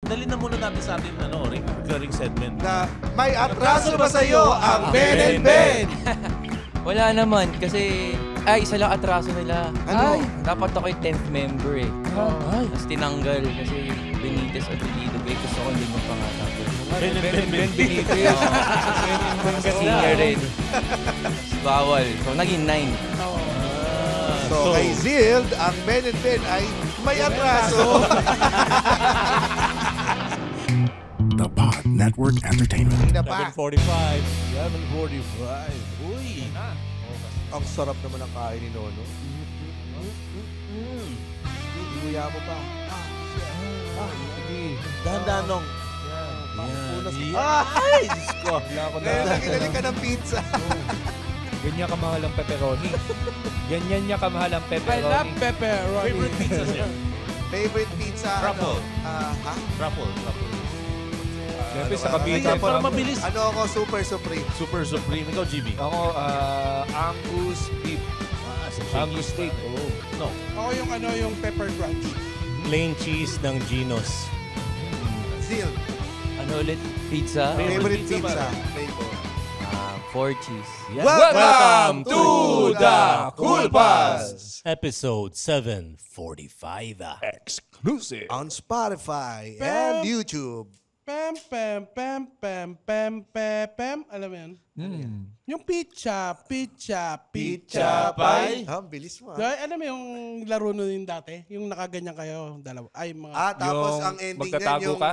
dali na muna natin sa ating recurring segment. Na may atraso ba sa'yo ang Ben and Ben? Wala naman kasi isa lang atraso nila. Ano? Dapat ako yung 10th member eh. Tapos tinanggal kasi Benitez at Benito. Gusto ko din yung pangatapos. Ben Benitez. Singer rin. Bawal. So naging 9. So, kay Zild, ang Ben and Ben ay may atraso. The Pod Network Entertainment. 7:45. 7:45. Uy. Ang sarap naman ang kain ni Nono. Inuya mo pa. Dahan-dahan nung. Ay! Diyos ko. Ngayon naginalik ka ng pizza. Ganyan kamahal ang pepperoni. Ganyan niya kamahal ang pepperoni. I love pepperoni. Favorite pizza siya? Favorite pizza? Truffle. Ha? Truffle. Siyempre sa Cavite. Para mabilis. Ano ako? Super Supreme. Super Supreme. Ikaw, Jimmy. Ako, Angus beef. Angus steak. Oh. No. Ako yung pepper crunch. Plain cheese ng Geno's. Zild. Ano ulit? Pizza? Favorite pizza pizza. ba? Flavor. 4 cheese. Welcome to the Cool Pass! Episode 745. Exclusive. On Spotify and YouTube. Pam, pam, pam, pam, pam, pam, pam. Alam mo yun? Yung pizza pie. Ang bilis mo. Diba, alam mo yung laro nun yung dati? Yung nakaganyan kayo, dalawa. Ay, mga... Tapos Yung ang ending magtatago niyan ka?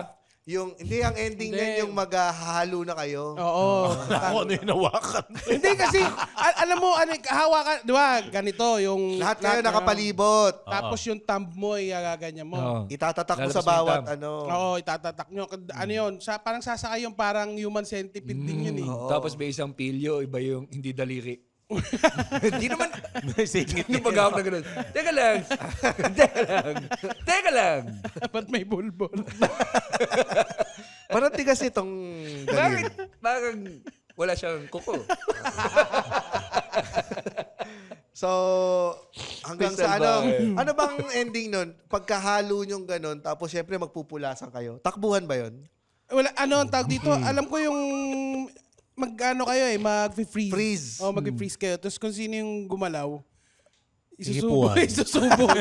hindi, ang ending niyan yung maghahalo na kayo. Oo. Ako ano yung nawakan. Hindi kasi, alam mo, hawakan, di ba, ganito, yung... Lahat kayo nakapalibot. Tapos yung thumb mo, ganyan mo. Oo. Itatatak mo Lalabas sa yung bawat thumb. ano. Oo, itatatak nyo. Ano yun? Parang sasakay yung parang human centipede din yun eh. Tapos may isang pilyo, iba yung hindi daliri. Hindi naman. May singit Yung pag-awak na ganun. Teka lang. Teka lang. Ba't may bulbol? Parang tigas itong daliri. Bakit wala siyang kuko? So, hanggang sa ano bang ending nun? Pagkahalo nyong ganun, tapos syempre magpupulasan kayo. Takbuhan ba yun? Wala, ang tawag dito? Alam ko yung kayo mag-freeze. Freeze. O, mag-freeze kayo. Tapos kung sino yung gumalaw, Ihipuan. isusubo.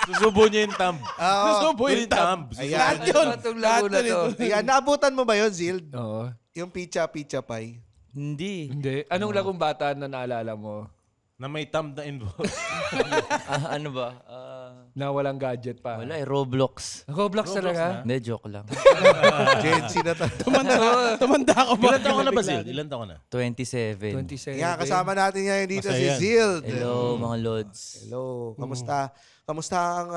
Susubo niya yung thumb. Isusubo yung thumb. Ayan. Lahat yun. Itong laro na to. Ayan, naabutan mo ba yun, Zild? Oo. Yung pizza pie. Hindi. Hindi. Anong larong bata na naalala mo? Na may thumb na involved. Ano ba? Na walang gadget pa? Wala Roblox. Roblox talaga? Hindi, joke lang. Gen Z na tayo. Tumanda ako ba? Ilan taon ka na ba, Zil? Ilan taon ka na? 27. 27. Kaya kasama natin ngayon dito si Masaya. Zild. Hello, mga lods. Hello. Kamusta? Kamusta ang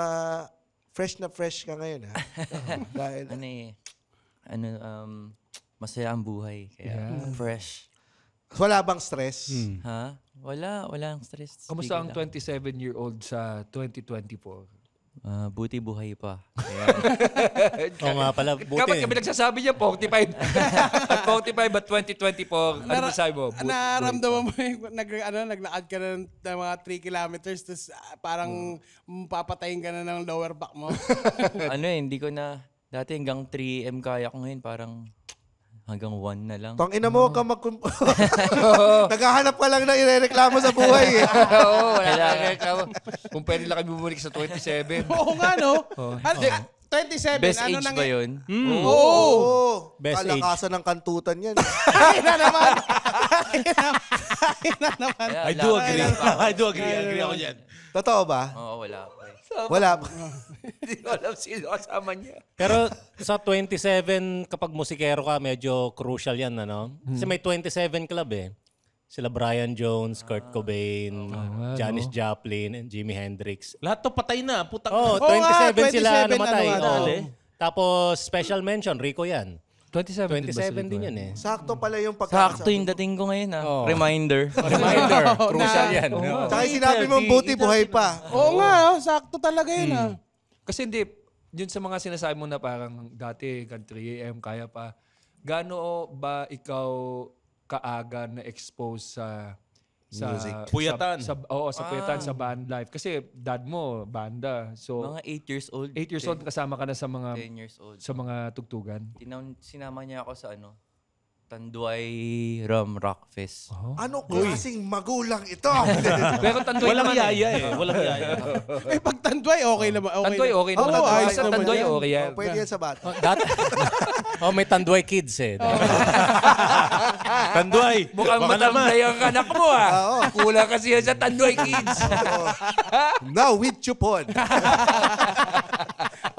fresh na fresh ka ngayon, ha? Dahil, Masaya ang buhay. Kaya fresh. wala bang stress? Ha? Walang stress. Kamusta ang Sige lang. 27-year-old sa 2024? Buti buhay pa. Oo nga pala, Kapag buti. kami nagsasabi niya, 45. At 45 at 2024, ano masabi mo? Naramdaman mo yung naglakad ka na ng mga 3 kilometers tapos parang papatayin ka na ng lower back mo. Hindi ko na, dati hanggang 3M kaya ko ngayon, parang hanggang 1 na lang. Tang ina mo ka naghahanap ka lang na irereklamo sa buhay eh. Oo, wala kang kung pwede lang kami bumalik sa 27. Oo nga, no? 27, Best ano age nang... ba yun? Oo. Best Kalakasan ng kantutan yan. Ay na naman. Kaya I do wala- agree. wala pa ako. I do agree. Agree ako dyan. Totoo ba? Oo, wala pa. Wala. Hindi ko alam sino kasama niya. Pero sa 27, kapag musikero ka, medyo crucial yan, ano? Kasi may 27 club eh. Sila Brian Jones, Kurt Cobain, Janis Joplin, and Jimi Hendrix. Lahat to patay na. Putang. Oh, Oo nga, 27 sila 27 namatay. ano nga Oo. dali. Tapos special mention, Rico yan. 27 27 din yan eh. Sakto pala yung Sakto yung dating ko ngayon Oo. Reminder. Reminder, crucial yan. Oo. Tsaka yung sinabi mo, buti buhay pa. Oo nga, sakto talaga yun ah. Kasi hindi, yun sa mga sinasabi mo na parang dati, hanggang 3 a.m. kaya pa, gaano ba ikaw kaaga na expose sa Music. Puyatan. Sa puyatan, sa band life. Kasi dad mo, banda. So, Mga 8 years old. 8 years old, kasama ka na sa 10 mga years old. sa mga tugtugan. Sinama niya ako sa Tanduay Rum Rock Fest. Ano klaseng magulang ito? Pero Tanduay Walang naman yaya eh. Walang yaya. Pag Tanduay, okay naman. Tanduay okay Oo, naman. ayos Sa naman Tanduay yan. okay yan. Pwede yan sa bata. May Tanduay Kids eh. Tanduay. Mukhang Baka naman. matambay ang anak mo Kulang kasi yan sa Tanduay Kids. Now with Chupon.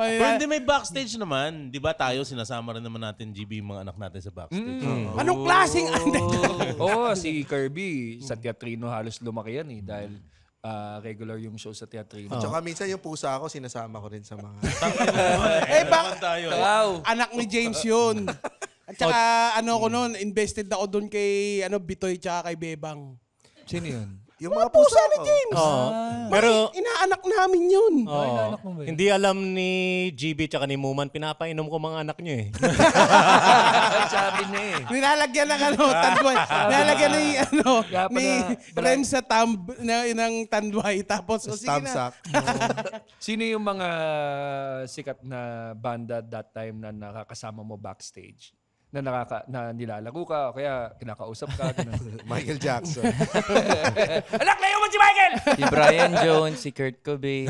Pero hindi may backstage naman. Di ba tayo, sinasama rin naman natin, GB, yung mga anak natin sa backstage. Anong klaseng Si Kirby sa teatrino halos lumaki yan dahil regular yung show sa teatrino. Tsaka minsan yung pusa ko, sinasama ko rin sa mga... Bakit tayo? anak ni James yun. At saka ko noon, invested ako doon kay Bitoy tsaka kay Bebang. Sino yun? Yung mga pusa ni ko. James. Pero Inaanak namin yun. hindi alam ni GB tsaka ni Muman, pinapainom ko mga anak niyo eh. Sabi niya Nilalagyan ng Tanduay. Nilalagyan ni Brad. Rem sa ng Tanduay. Tapos, sige na. Tamsak. Sino yung mga sikat na banda that time na nakakasama mo backstage? Na nilalaro ka o kaya kinakausap ka. Michael Jackson. Anak, layo mo si Michael! Si Brian Jones, si Kurt Cobain.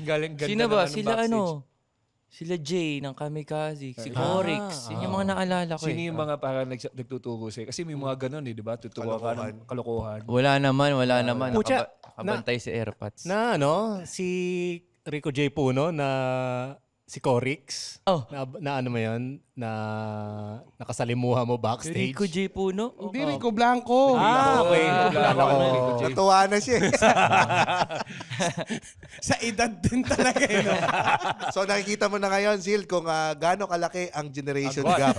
Galing ganda Sino ba? naman ng Sila backstage. Sila Jay ng Kamikaze, si Corix. Yun yung mga naalala ko Sino yung mga parang nagtuturo sa'yo? Kasi may mga ganun di ba? Tuturo ka ng kalokohan. Wala naman. Pucha, Nakabantay si Airpods. Si Rico J. Puno na si Corix. Oh. Na ano mo yun? Na nakasalimuha mo backstage. Rico J. Puno? Hindi, Rico Blanco. Okay. Natuwa na siya. Sa edad din talaga yun. So nakikita mo na ngayon, Zil, kung gaano kalaki ang generation gap.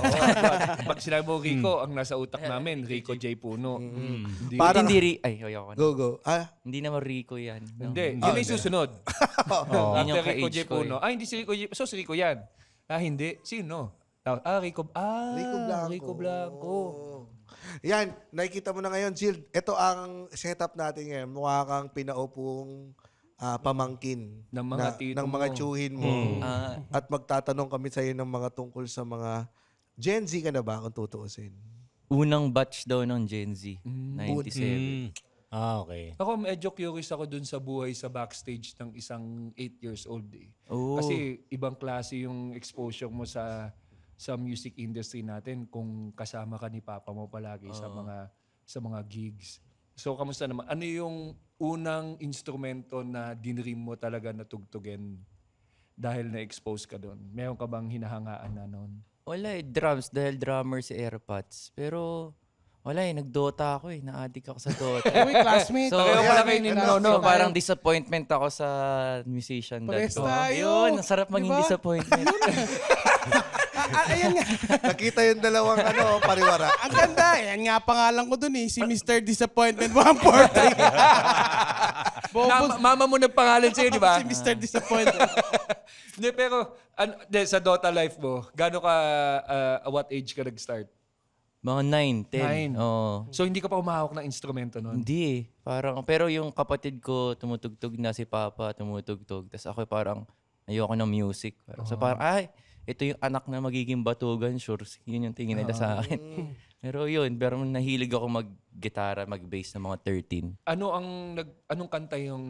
Pag sinabi mo Rico, ang nasa utak namin, Rico J. Puno. Hindi, Parang- ayoko na. Go. Hindi naman Rico yan. No. Hindi. Yun yung susunod. Yun yung After Rico ka-age J. ko Puno. Hindi si Rico J. So, si Rico yan. Hindi. Sino? Rico. Rico Blanco. Yan, nakikita mo na ngayon, Jill. Ito ang setup natin ngayon. Mukha kang pinaupong pamangkin Ng mga tito ng mga mo. tsuhin mo. At magtatanong kami sa iyo ng mga tungkol sa mga Gen Z ka na ba kung tutuusin? Unang batch daw ng Gen Z. 97. Okay. Ako medyo curious ako dun sa buhay sa backstage ng isang 8 years old Oh. Kasi ibang klase yung exposure mo sa music industry natin kung kasama ka ni Papa mo palagi sa mga gigs. So kamusta naman? Ano yung unang instrumento na dinream mo talaga na tugtugin dahil na-expose ka doon? Meron ka bang hinahangaan na noon? Wala drums dahil drummer si Airpods. Pero wala nag-Dota ako na-addict ako sa Dota. Uy, classmate. So, Pareho pala kayo ni Nono. So, parang disappointment ako sa musician Parehas dad ko. tayo. Yun, ang sarap maging Diba? disappointment. Ayan nga. Nakita yung dalawang pariwara. Ang ganda. Ayan nga pangalan ko dun si Mr. Disappointment 143. Mama mo nagpangalan sa'yo, di ba? Si Mr. Disappointment. Hindi, pero sa Dota life mo, gaano ka, what age ka nag-start? Mga 9, 10. 9. Oo. So, hindi ka pa umahawak ng instrumento noon? Hindi Parang, pero yung kapatid ko, tumutugtog na si Papa, tumutugtog. Tapos ako parang, ayoko ng music. So parang, ito yung anak na magiging batugan, sure. Yun yung tingin nila sa akin. Pero nahilig ako mag-gitara, mag-bass ng mga 13. Anong kanta yung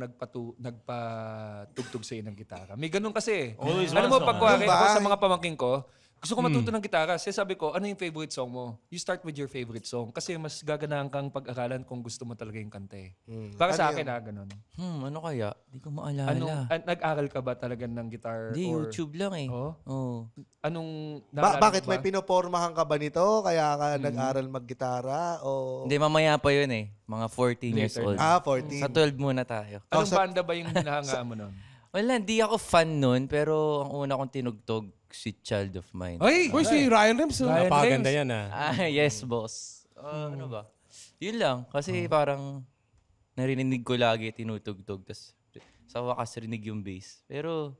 nagpatugtog sa'yo ng gitara? May ganun kasi. Always Alam mo, one song. pagkuwari ako sa mga pamangking ko, gusto ko matuto ng gitara. Kasi sabi ko, ano yung favorite song mo? You start with your favorite song. Kasi mas gaganahan kang pag-aralan kung gusto mo talaga yung kanta eh. Para sa akin ganun. Ano kaya? Di ko maalala. Nag-aral ka ba talaga ng guitar? Hindi, or YouTube lang eh. Oh? Oh. Anong naalala Bakit mo ba? may pinopormahan ka ba nito? Kaya ka nag-aral maggitara? O... Hindi, mamaya pa yun eh. Mga 14 years Later old. 14. Sa 12 muna tayo. Anong banda ba yung hinahangaan mo nun? Wala, hindi ako fan nun. Pero ang una kong tinugtog, si Child of Mine. Ay! Uy, si Ryan Rems. Ryan Napaganda Rems. yan Yes, boss. Ano ba? Yun lang. Kasi parang narinig ko lagi tinutugtog. Tapos sa wakas rinig yung bass. Pero,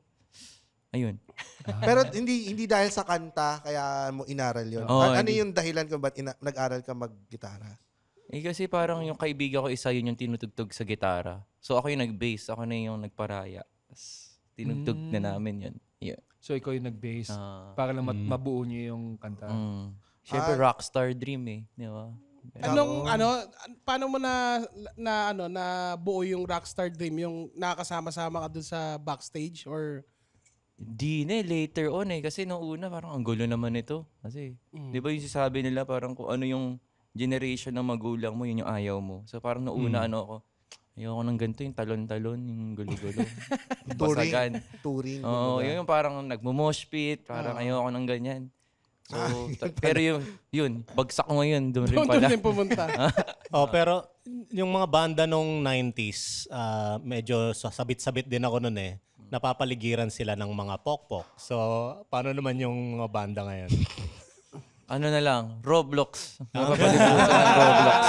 ayun. Pero hindi dahil sa kanta kaya mo inaral yun. Oo, Ano hindi. yung dahilan kung ba't nag-aral ka maggitara? Kasi parang yung kaibigan ko isa yun yung tinutugtog sa gitara. So ako yung nag-bass, ako na yung nagparaya. Tas tinugtog na namin yun. Yeah. So ikaw yung nag-bass para lang mabuo niyo yung kanta. Siyempre rockstar dream eh, di ba? Paano mo na buo yung Rockstar Dream, yung nakakasama-sama ka dun sa backstage or Di na later on kasi nung una parang ang gulo naman ito. Kasi, di ba yung sasabi nila parang kung ano yung generation ng magulang mo, yun yung ayaw mo. So parang nung una ako, ayoko ng ganito, yung talon-talon, yung gulo-gulo. Basagan. Touring. Oo, yun yung parang nagmo-mosh pit, parang ayoko ng ganyan. So, pero yun, bagsak ko ngayon, doon rin doon pala. din pumunta? Pero yung mga banda nung 90s, medyo sabit-sabit din ako nun eh. Napapaligiran sila ng mga pokpok. So, paano naman yung mga banda ngayon? Ano na lang, Roblox. Napapalibutan ng Roblox.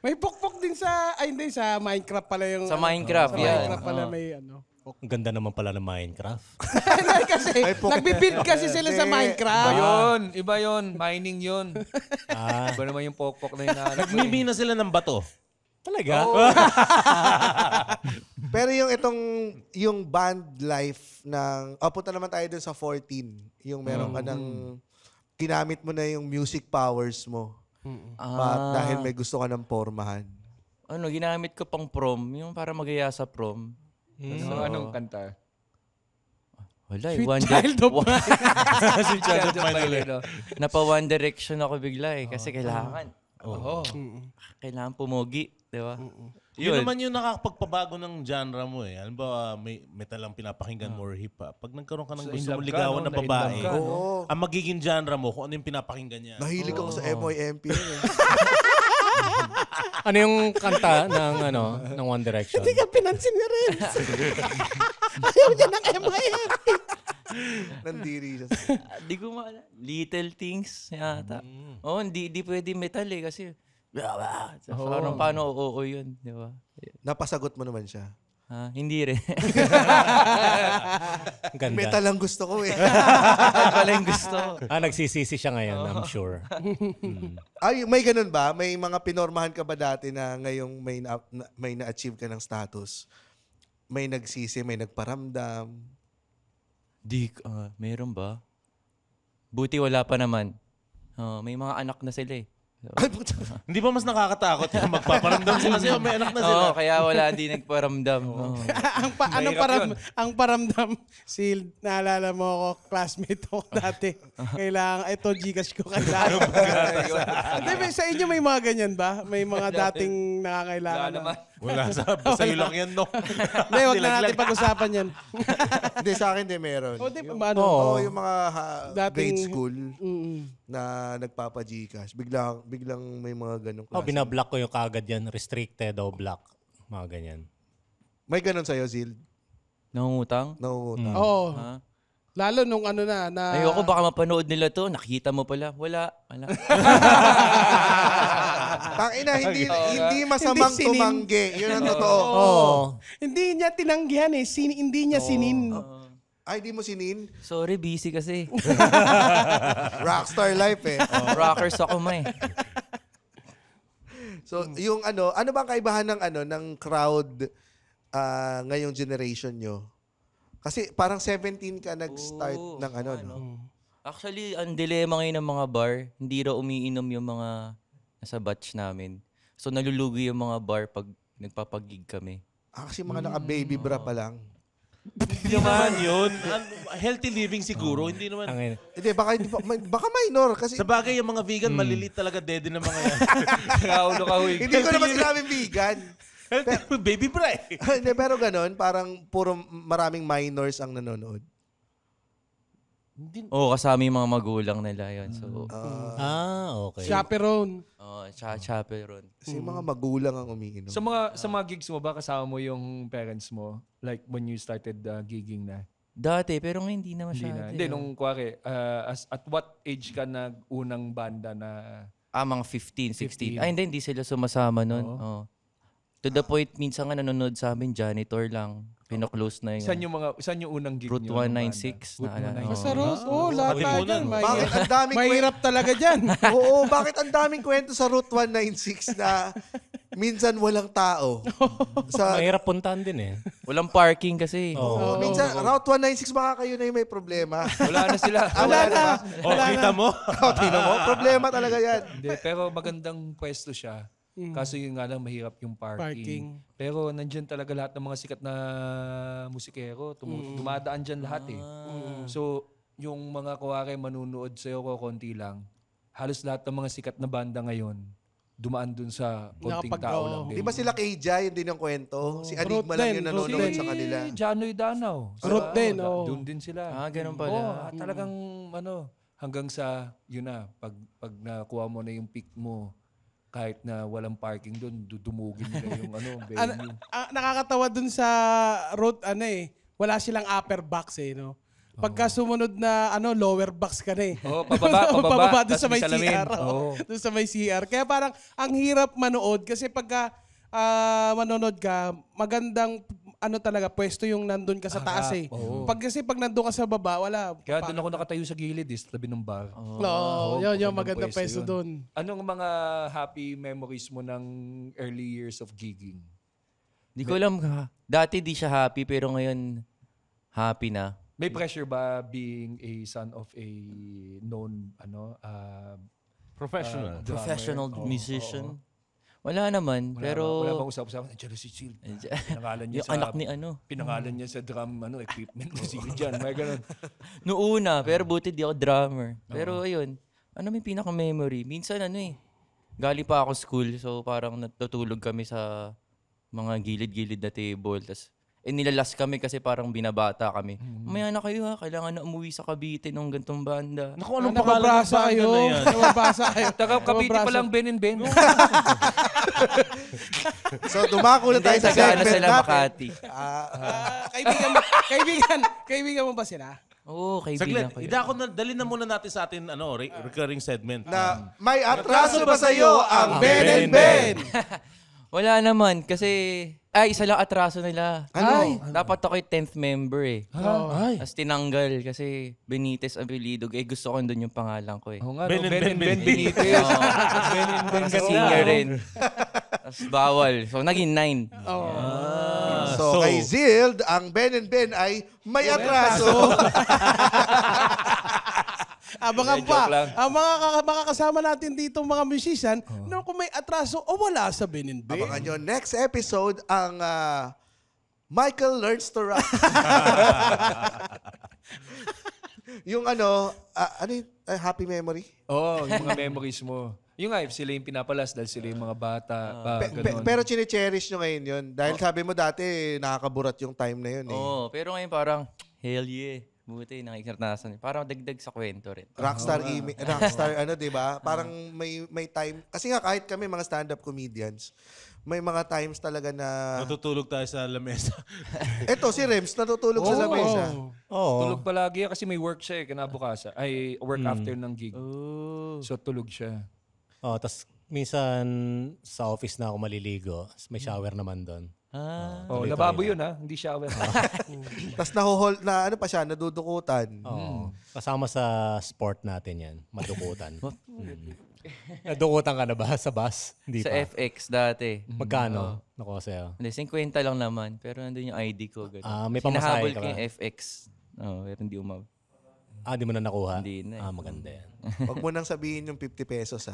May pokpok din hindi, sa Minecraft pala yung... Sa Minecraft, sa yan. Minecraft pala may Ang ganda naman pala ng Minecraft. Hindi kasi, nagbibuild kasi sila sa Minecraft. Iba yun. Mining yun. Iba naman yung pokpok na yun. Nagmimi na sila ng bato. Talaga? Pero yung band life ng... punta naman tayo dun sa 14. Yung meron ka ng... Ginamit mo na yung music powers mo. Dahil may gusto ka ng pormahan. Ginamit ko pang prom. Yung para magaya sa prom. So, anong kanta? Wala eh. Sweet Child of Mine. Sweet Child of Mine. Napa One Direction ako bigla eh. Kasi kailangan. Kailangan pumogi. Di ba? Yun naman yung nakakapagpabago ng genre mo eh. Alam ba, may metal lang pinapakinggan mo or hip-hop. Pag nagkaroon ka ng gusto mong ligawan na babae, ang magiging genre mo, kung ano yung pinapakinggan niya. Nahilig ako sa MYMP. Ano yung kanta ng One Direction? Hindi ka pinansin ni Renz. Ayaw niya ng MIMP. Nandiri siya. Di ko maalala. Little Things yata. Hindi pwede metal eh kasi paano oo yun, di ba? Napasagot mo naman siya. Hindi rin. Ganda. Metal lang gusto ko eh. Wala yung gusto. Nagsisisi siya ngayon, I'm sure. Ay, may ganun ba? May mga pinormahan ka ba dati na ngayong may na-achieve ka ng status? May nagsisi, may nagparamdam? Meron ba? Buti wala pa naman. May mga anak na sila eh. Ay, puta. Hindi ba mas nakakatakot yung magpaparamdam sila sa'yo? May anak na sila. Kaya wala, hindi nagparamdam. Ang paramdam, naalala mo ako, classmate ako dati. Kailangan, ito Gcash ko kailangan. Hindi, sa inyo may mga ganyan ba? May mga dating nakakailangan na. Wala, sa'yo lang yan, no? Hindi, wag na natin pag-usapan yan. Hindi, sa akin din meron. Yung mga grade school na nagpapa-Gcash. Biglang may mga ganong klase. Binablock ko yung kagad yan. Restricted o block. Mga ganyan. May ganon sa'yo, Zil? Nangungutang? Nangungutang. Oo. Lalo nung na... Ayoko, baka mapanood nila to. Nakita mo pala. Wala. Tangina, hindi masamang Hindi sinin. tumanggi. Yun ang totoo. Hindi niya tinanggihan eh. Hindi niya sinin. Ay, di mo sinin? Sorry, busy kasi. Rockstar life eh. Rockers ako So, yung ano bang kaibahan ng crowd ngayong generation nyo? Kasi parang 17 ka nag-start ng no? Actually, ang dilema ngayon ng mga bar, hindi raw umiinom yung mga nasa batch namin. So, nalulugi yung mga bar pag nagpapagig kami. Kasi mga naka-baby bra pa lang. Hindi naman yun. Healthy living siguro. Hindi naman. Hindi, baka minor. Kasi Sa bagay, yung mga vegan, malilit talaga dede ng mga yan. Kaulo ka huy. hindi ko naman sinabing vegan. Baby bra eh. Hindi, pero ganun, parang maraming minors ang nanonood. Kasama yung mga magulang nila yun. So, Okay. Chaperone. chaperon. Kasi mga magulang ang umiinom. Sa mga gigs mo ba, kasama mo yung parents mo? Like when you started gigging na? Dati, pero ngayon hindi na Hindi masyado. na. Hindi, nung kuwari, at what age ka nag-unang banda na... Mga 15, 16. Hindi sila sumasama nun. To the point, minsan nga nanonood sa amin, janitor lang. Pino-close na yung Saan yung unang gig Route niyo? 196. Route naalala ko. 196. Sa Road, lahat tayo Katipunan. dyan. Bakit ang daming Mahirap talaga dyan. Oo, bakit ang daming kwento sa Route 196 na minsan walang tao? Mahirap puntahan din eh. Walang parking kasi. Oo, minsan, Route 196 baka kayo na yung may problema. Wala na sila. Wala na. Kita mo? Tingnan mo, problema talaga yan. Hindi, pero magandang pwesto siya. Kaso yun nga lang, mahirap yung parking. Pero nandyan talaga lahat ng mga sikat na musikero. Dumadaan dyan lahat eh. So, yung mga kuwari manunood sa'yo ko konti lang, halos lahat ng mga sikat na banda ngayon, dumaan dun sa konting tao lang din. Di ba sila KJ, yun din yung kwento? Si Enigma Root lang din, yung Root nanonood din. sa kanila. Janoy Danaw. Root din, Doon din sila. Ganun pala. Talagang hanggang sa, yun na, pag nakuha mo na yung pick mo, kahit na walang parking doon, dudumugin nila yung venue. Nakakatawa dun sa road, wala silang upper box no? Pagka sumunod na lower box ka na eh. Pababa, dun sa tas may may salamin. CR. Dun sa may CR. Kaya parang ang hirap manood kasi pagka manonood ka, magandang talaga, pwesto yung nandun ka sa taas eh. Pag nandun ka sa baba, wala. Kaya doon ako nakatayo sa gilid sa tabi ng bar. Yun, magandang pwesto yun. dun. Anong mga happy memories mo ng early years of gigging? Di ko alam. Dati di siya happy, pero ngayon happy na. May pressure ba being a son of a known Professional. drummer? Professional Oo, musician. Wala naman, pero... Wala bang usap-usapan? Nandiyan si Sil. Pinangalan niya yung anak ni Pinangalan niya sa drum equipment ni Sil dyan. May ganun. Noona, pero buti di ako drummer. Pero ayun, may pinaka-memory? Minsan galing pa ako school, so parang natutulog kami sa mga gilid-gilid na table. Tapos nilalas kami kasi parang binabata kami. Maya na kayo kailangan na umuwi sa Cavite nung gantong banda. Naku, anong pangalan ng Nababasa banda kayo. na yan? Nababasa kayo. Taga Cavite pa lang Ben and Ben. So, dumako na tayo sa Sagana segment sila natin. Makati. Kaibigan mo ba sila? Oo, Saglit, kaibigan ko. dali na muna natin sa atin recurring segment. Na may atraso ba sa'yo ang Ben and Ben? Wala naman kasi isa lang atraso nila. Ano? Dapat ako yung 10th member eh. Ay. Tapos tinanggal kasi Benitez Abilido. Gusto ko doon yung pangalan ko eh. Oo nga, Ben and Ben and Ben Ben Benitez. Ben and Ben Kasi singer rin. Tapos bawal. So naging 9. So, kay Zild, ang Ben and Ben ay may atraso. Abangan Joke pa. lang. Ang mga kasama natin dito, mga musician, kung may atraso o wala sa Ben and Ben. Abangan nyo, next episode, ang Michael Learns to Rock. Yung happy memory? Oo, yung mga memories mo. Yung nga, sila yung pinapalas dahil sila yung mga bata. Ganun. Pero chine-cherish nyo ngayon yun. Dahil sabi mo dati, nakakaburat yung time na yun eh. Oo, pero ngayon parang, hell yeah. Buti, nakikiranasan. Parang dagdag sa kwento rin. Rockstar, di ba? Parang may time. Kasi nga kahit kami mga stand-up comedians, may mga times talaga na... Natutulog tayo sa lamesa. Eto, si Rems, natutulog sa lamesa. Tulog palagi yan kasi may work siya kinabukasan. Ay, work after ng gig. So, tulog siya. Tas minsan sa office na ako maliligo. May shower naman doon. Lababo yun Hindi shower. Tapos pa siya, nadudukutan. Oo. Kasama sa sport natin yan. Madukutan. Nadukutan ka na ba sa bus? Hindi Sa pa. FX dati. Magkano? Nakuha sa'yo. Hindi, 50 lang naman. Pero nandun yung ID ko. Ganun. May pamasahe Hinahabol ka ko ba? yung FX. Pero hindi umab. Di mo na nakuha? Hindi na eh. Maganda yan. Huwag mo nang sabihin yung 50 pesos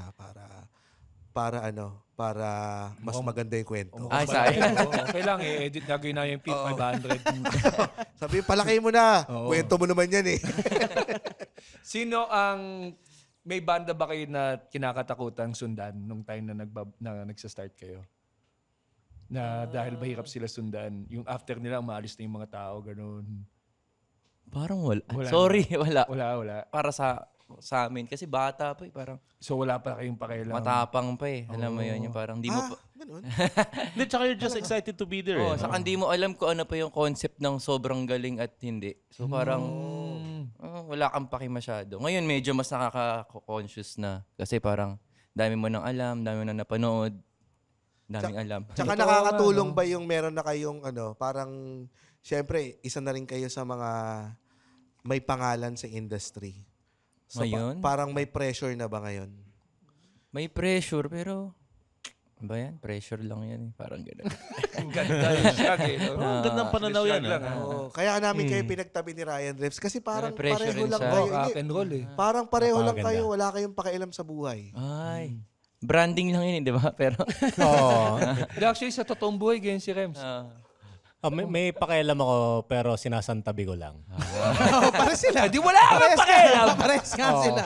para mas maganda yung kwento. Sayang. Okay lang edit gagawin na yung 500. Sabi, palaki mo na. Kwento mo naman yan eh. Sino ang... May banda ba kayo na kinakatakutang sundan nung time na nagsa-start kayo? Na dahil mahirap sila sundan, yung after nila, maalis na yung mga tao, ganun. Parang wala. Wala Sorry, wala. Wala. Para sa amin. Kasi bata pa parang So wala pa kayong pakialam. matapang pa Alam mo yun, yung parang di mo pa... Ganun. Hindi, tsaka you're just excited to be there. Saka hindi mo alam kung ano pa yung concept ng sobrang galing at hindi. So parang wala kang paki masyado. Ngayon medyo mas nakaka-conscious na. Kasi parang dami mo nang alam, dami mo nang napanood. Daming alam. Tsaka nakakatulong ba yung meron na kayong parang, syempre, isa na rin kayo sa mga may pangalan sa industry. So, Ngayon? parang may pressure na ba ngayon? May pressure, pero... Ba yan? Pressure lang yan. Parang gano'n. Ganda yung shag eh. No? Ang gandang pananaw yan. Oo. Kaya namin kayo pinagtabi ni Ryan Reeves kasi parang May pressure pareho rin lang siya. kayo. Rock Hindi, and roll eh. parang pareho lang Napakaganda. kayo. Wala kayong pakialam sa buhay. Ay. Branding lang yun, di ba? Pero... Oo. Actually, sa totoong buhay, ganyan si Rems. May pakialam ako pero sinasantabi ko lang. Pares sila. Di wala ka pakialam. Pares nga sila.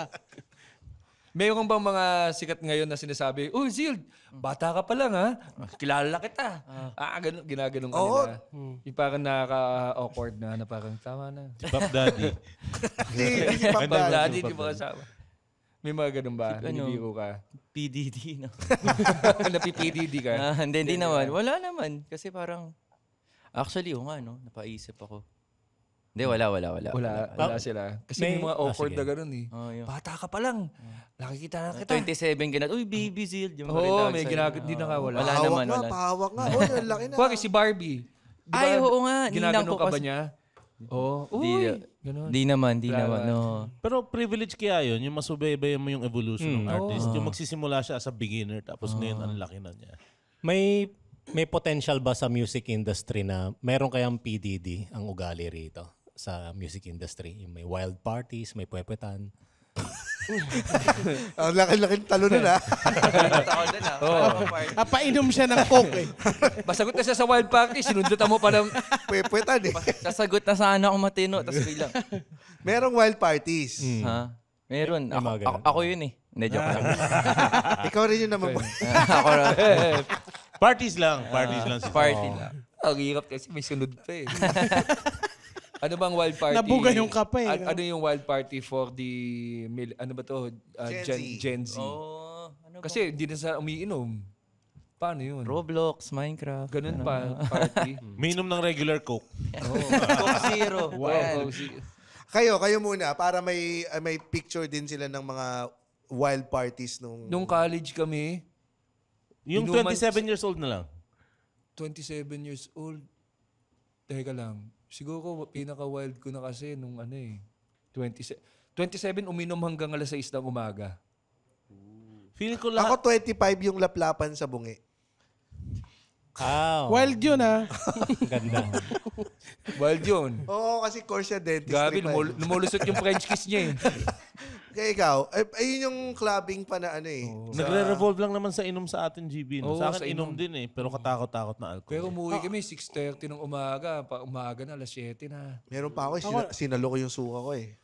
Mayroon bang mga sikat ngayon na sinasabi, oh, Zil, bata ka pa lang ha? Kilala kita. Ganun, ginaganon ka Oo. nila. Yung parang nakaka-awkward na parang tama na. Si Pop Daddy. Hindi si Pop Pag Daddy. dati, di ba kasama? May mga ganun ba? Ano? Binibiro ka? PDD, no? Napi-PDD ka? Hindi naman. Wala naman. Kasi parang... Actually, nga, no? Napaisip ako. Hindi, wala. Wala sila. Kasi may mga awkward sige. na ganun eh. Oh, yun. Bata ka pa lang. Nakikita na kita. 27 ganun. Uy, baby Zil. Oo, may hindi na nga wala. Wala Pahawak naman, nga, wala. pahawak nga. Oh, ang laki na. Kuwari si Barbie. Di ba, Ay, oo nga. Ninang Ginaganon ko ka ba kasi- niya? Oo. Di, Ganun. di naman, Wala naman. naman. No. Pero privilege kaya yun, yung masubaybayan mo yung evolution ng artist. Oo. Yung magsisimula siya as a beginner tapos ngayon ang laki na niya. May potential ba sa music industry na meron kayang PDD ang ugali rito sa music industry? Yung may wild parties, may pwepwetan. Ang laki-laki talo na. Painom siya ng coke eh. Masagot na siya sa wild party, sinundutan mo pa ng... Pwepwetan eh. Sasagot na sana ako matino. Tapos bilang, Merong wild parties. ha? Meron. May mga ganun. Ako yun eh. Hindi, joke lang. Ikaw rin yung naman. Ako rin. Parties lang si Party lang. Ang hirap kasi may sunod pa eh. Ano bang wild party? Nabuga yung kape. Ano yung wild party for the... Ano ba to? Gen Z. Gen Z. Oh, ano ba? Kasi hindi na sa umiinom. Paano yun? Roblox, Minecraft. Ganun pa, party. Minum ng regular Coke. Coke Zero. Wow. Kayo muna para may picture din sila ng mga wild parties Nung college kami, Yung Inuman- 27 years old na lang. 27 years old. Teka lang. Siguro pinaka-wild ko na kasi nung 27 uminom hanggang alas 6 ng umaga. Feeling ko Ako lahat. 25 yung laplapan sa bungi. Wild yun ah. Ganda. Wild yun. Oo, kasi course siya dentistry. Gabi, pa eh. lumulusot yung French kiss niya eh. Kaya ikaw, ayun yung clubbing pa na Nagre-revolve lang naman sa inom sa atin, GB. No? Oo, sa akin, sa inom din eh. Pero katakot-takot na alcohol. Pero umuwi kami 6:30 ng umaga. Umaga na, alas 7 na. Meron pa ako, sinalo ko yung suka ko eh.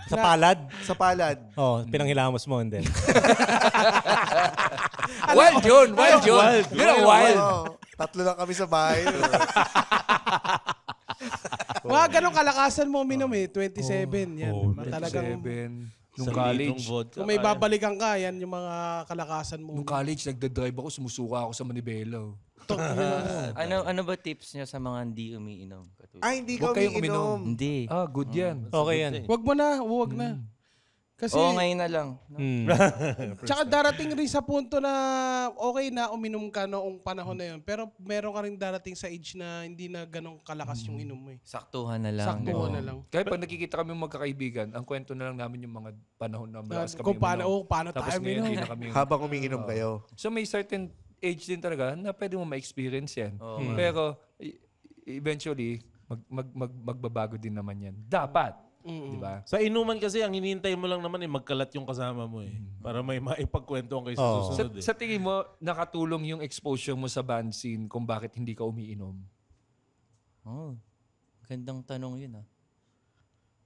Sa palad? Sa palad. Oh, pinanghilamos mo, hindi. Wild yun! Wild yun! Pero wild! Oo, tatlo lang kami sa bahay. Mga ganong kalakasan mo uminom eh. 27. Yan. Talagang 7. Nung Isang college. litrong vodka. kung may babalikan ka, yan yung mga kalakasan mo. Nung college, nagda-drive ako, sumusuka ako sa Manibela. Ano ba tips niya sa mga hindi umiinom? Ay, hindi ka Huwag kayong umiinom. Hindi. Good yan. Okay yan. Wag mo na, huwag na. Kasi, Oo, ngayon na lang. No? tsaka darating rin sa punto na okay na uminom ka noong panahon na yun. Pero meron ka rin darating sa age na hindi na ganong kalakas yung inom mo eh. Saktuhan na lang. Saktuhan na lang. Kaya pag nakikita kami magkakaibigan, ang kwento na lang namin yung mga panahon na malakas kami Kung paano, uminom. paano Tapos tayo ngayon, uminom. hindi na kami. Habang umiinom kayo. So may certain age din talaga na pwede mo ma-experience yan. Pero eventually, magbabago din naman yan. Dapat. Di ba? Sa inuman kasi, ang hinihintay mo lang naman magkalat yung kasama mo eh. Para may maipagkwento ang kayo sa susunod eh. Sa tingin mo, nakatulong yung exposure mo sa band scene kung bakit hindi ka umiinom? Oh, gandang tanong yun ah.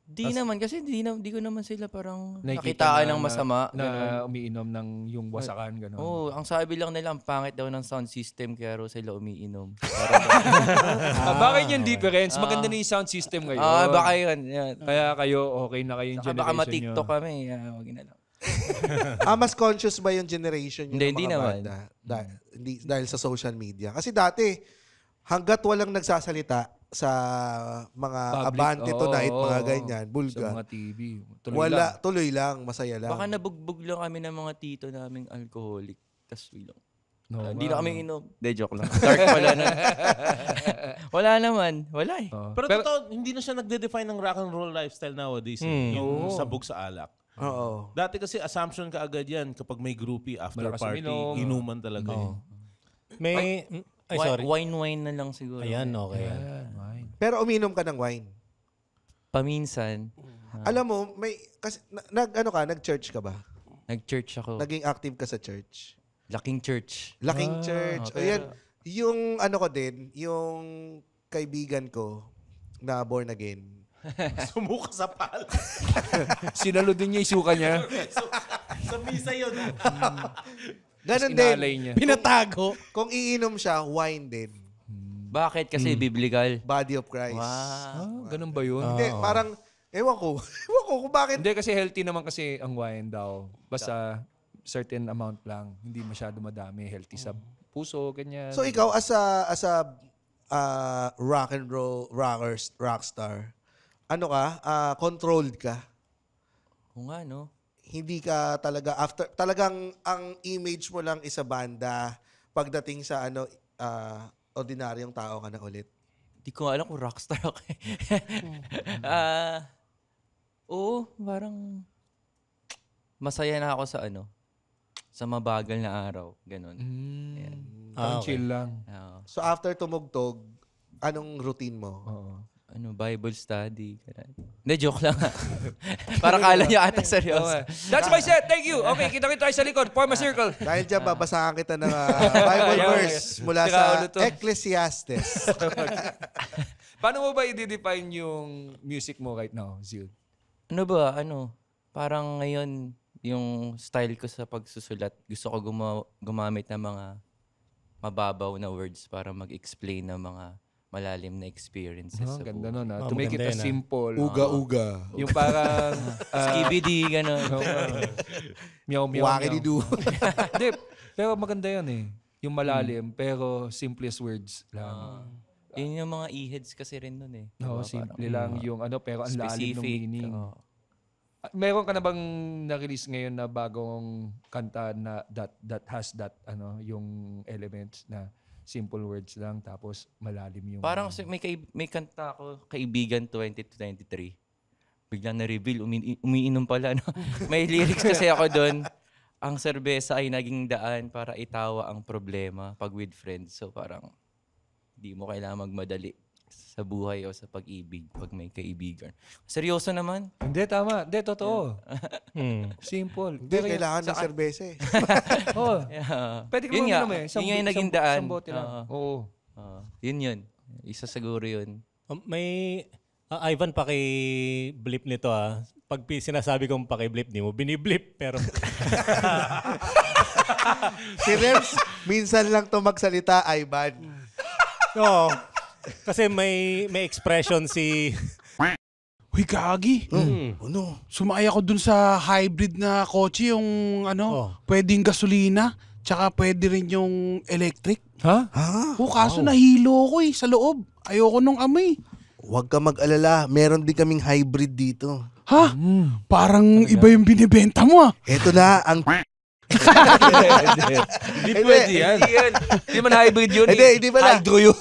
Di naman, kasi di ko naman sila parang nakitaan ng masama. Na umiinom ng yung wasakan, gano'n. Oo, ang sabi lang nila, ang pangit daw ng sound system kaya raw sila umiinom. Bakit yung difference? Maganda na yung sound system ngayon. Baka yun. Yan. Kaya kayo, okay na kayo yung Saka generation baka nyo. ma-tiktok kami. Wag na lang. Mas conscious ba yung generation yung Hindi mga naman. banda? Dahil sa social media. Kasi dati, hanggat walang nagsasalita sa mga Public, Abante Tonight, oo, mga oo. ganyan, Sa bulga. mga TV. Tuloy lang, masaya lang. Baka nabugbog lang kami ng mga tito naming alcoholic. Tas bilang. Hindi na kami inom. De, joke lang. Dark pala na. Wala naman. Wala eh. Pero totoo, hindi na siya nagde-define ng rock and roll lifestyle nowadays. Yung sabog sa alak. Oo. Dati kasi assumption ka agad yan kapag may groupie, after Malakas party, uminom. inuman talaga. May... Ay, sorry. Wine na lang siguro. Ayan, okay. Pero uminom ka ng wine. Paminsan. Alam mo, may kasi nag-church ka ba? Nag-church ako. Naging active ka sa church. Laking church. Laking church. O yan, yung ano ko din, yung kaibigan ko na born again. Sumuka sa pal. Sinalo din niya isuka niya. Sa misa yun. Ganun Inalay din. niya. Pinatago. Kung iinom siya, wine din. Bakit? Kasi biblical. Body of Christ. Wow. Ganun ba yun? Hindi, parang, ewan ko. Ewan ko kung bakit. Hindi kasi healthy naman kasi ang wine daw. Basta certain amount lang. Hindi masyado madami. Healthy sa puso, ganyan. So ikaw, as a rock and roll rock star, ano ka? Controlled ka? Oo nga, no? Hindi ka talaga talagang ang image mo lang isa banda pagdating sa ordinaryong tao ka na ulit. Hindi ko alam kung rockstar ako. Oo, parang masaya na ako sa mabagal na araw. Ganon. Ayan. Parang chill lang. Oo. So after tumugtog, anong routine mo? Oo. Bible study. Ganun. Hindi, joke lang. Para kala niya ata seryoso. That's my set. Thank you. Okay, kita-kita tayo sa likod. Form a circle. Dahil dyan, babasahan kita ng Bible verse mula Sira sa ulo to. Ecclesiastes. Paano mo ba i-define yung music mo right now, Zil? Parang ngayon, yung style ko sa pagsusulat, gusto ko gumamit ng mga mababaw na words para mag-explain ng mga malalim na experiences sa Ganda buhay. nun. To make it maganda yun, simple. Uga-uga. Yung parang... Skibidi, gano'n. Meow, meow, Wakidi-doo. Hindi, pero maganda yun eh. Yung malalim, pero simplest words lang. Yun yung mga e-heads kasi rin nun eh. Oo, Diba? simple Parang, lang yung pero ang lalim ng specific. meaning. Oo. Meron ka na bang na-release ngayon na bagong kanta na that has that yung elements na simple words lang tapos malalim yung Parang may kanta ako, Kaibigan 2023. Biglang na-reveal, umiinom pala. No? May lyrics kasi ako doon. Ang serbesa ay naging daan para itawa ang problema pag with friends. So parang di mo kailangan magmadali sa buhay o sa pag-ibig pag may kaibigan. Seryoso naman. Hindi, tama. Hindi, totoo. Simple. Hindi, kailangan ng serbesa eh. Oo. Yeah. Pwede ka Yun nga, uminom eh. yun nga yung naging daan. Isang bote lang. Oo. Yun. Isa siguro yun. May... Ivan, paki-blip nito Pag sinasabi kong paki-blip, di mo biniblip. Pero Si Rems, minsan lang to magsalita, Ivan. Oo. Kasi may expression si... Uy, gagi. Ano? Sumaya ako dun sa hybrid na kotse, yung pwedeng gasolina, tsaka pwede rin yung electric. Ha? Kaso nahilo ko sa loob. Ayoko nung amoy. Huwag ka mag-alala, meron din kaming hybrid dito. Ha? Parang iba yung binibenta mo Ito na ang... Hindi pwede yan. Hindi man hybrid yun. Hindi pala. Hydro yun.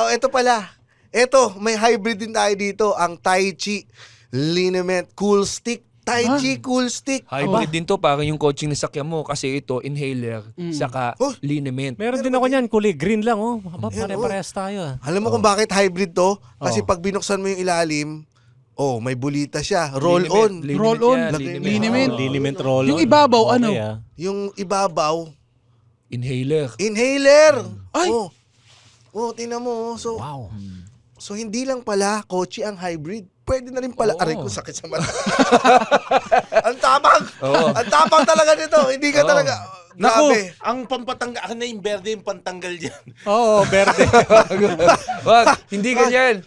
Ito pala. Ito, may hybrid din tayo dito. Ang Tai Chi Liniment Cool Stick. Tai Chi Cool Stick. Hybrid din to, parang yung coaching na sakyan mo. Kasi ito, inhaler, saka liniment. Meron din ako niyan, kulay green lang. Pare-parehas tayo. Alam mo kung bakit hybrid to? Kasi pag binuksan mo yung ilalim, may bulita siya. Roll-on. Roll-on. Liniment. Liniment roll. Yung ibabaw, ano? Yung ibabaw, Inhaler. inhaler. Ay! Tingnan mo. So, Wow. so hindi lang pala kotse ang hybrid. Pwede na rin pala. Aray ko, sakit sa mata. Ang tapang. Ang tapang talaga nito. Hindi ka talaga. Grabe. Ang pampatanggal, akin na yung berde yung pantanggal dyan. Oo, berde. Wag, hindi ganyan.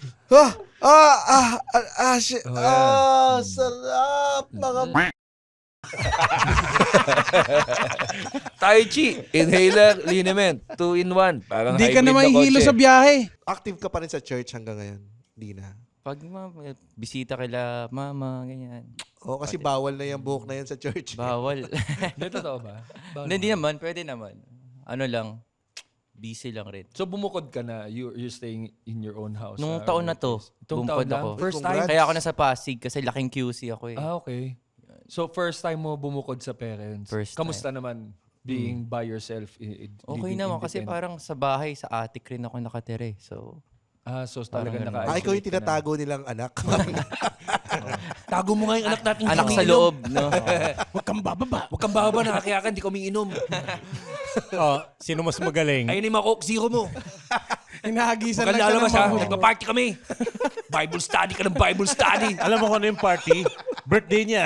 Sarap. Mga... Tai Chi, inhaler, liniment, 2-in-1. Parang Hindi ka hybrid na mahihilo kotse. sa biyahe. Active ka pa rin sa church hanggang ngayon? Hindi na. Pag bisita kila mama, ganyan. Kasi bawal na yung buhok na yan sa church. Bawal. Hindi, totoo ba? Hindi naman, pwede naman. Ano lang, busy lang rin. So bumukod ka na, you're staying in your own house. Nung taon na to, Itong bumukod taon lang? ako. First Congrats. time? Kaya ako nasa Pasig kasi laking QC ako eh. Okay. So first time mo bumukod sa parents. First Kamusta naman being by yourself? Okay naman kasi parang sa bahay, sa attic rin ako nakatira eh. So, so talaga Parang naka-isolate ikaw yung ka na. tinatago nilang anak. Tago mo nga yung anak natin. anak sa loob, no? Huwag kang bababa. Huwag kang bababa, nakakayakan, di ko umiinom. Sino mas magaling? Ayun yung mga Coke Zero mo. Hinahagisan Huwag lang kang siya lalabas ng ha. mabuti. Nagpa-party kami. Bible study ka ng Bible study. Alam mo kung ano yung party? Birthday niya.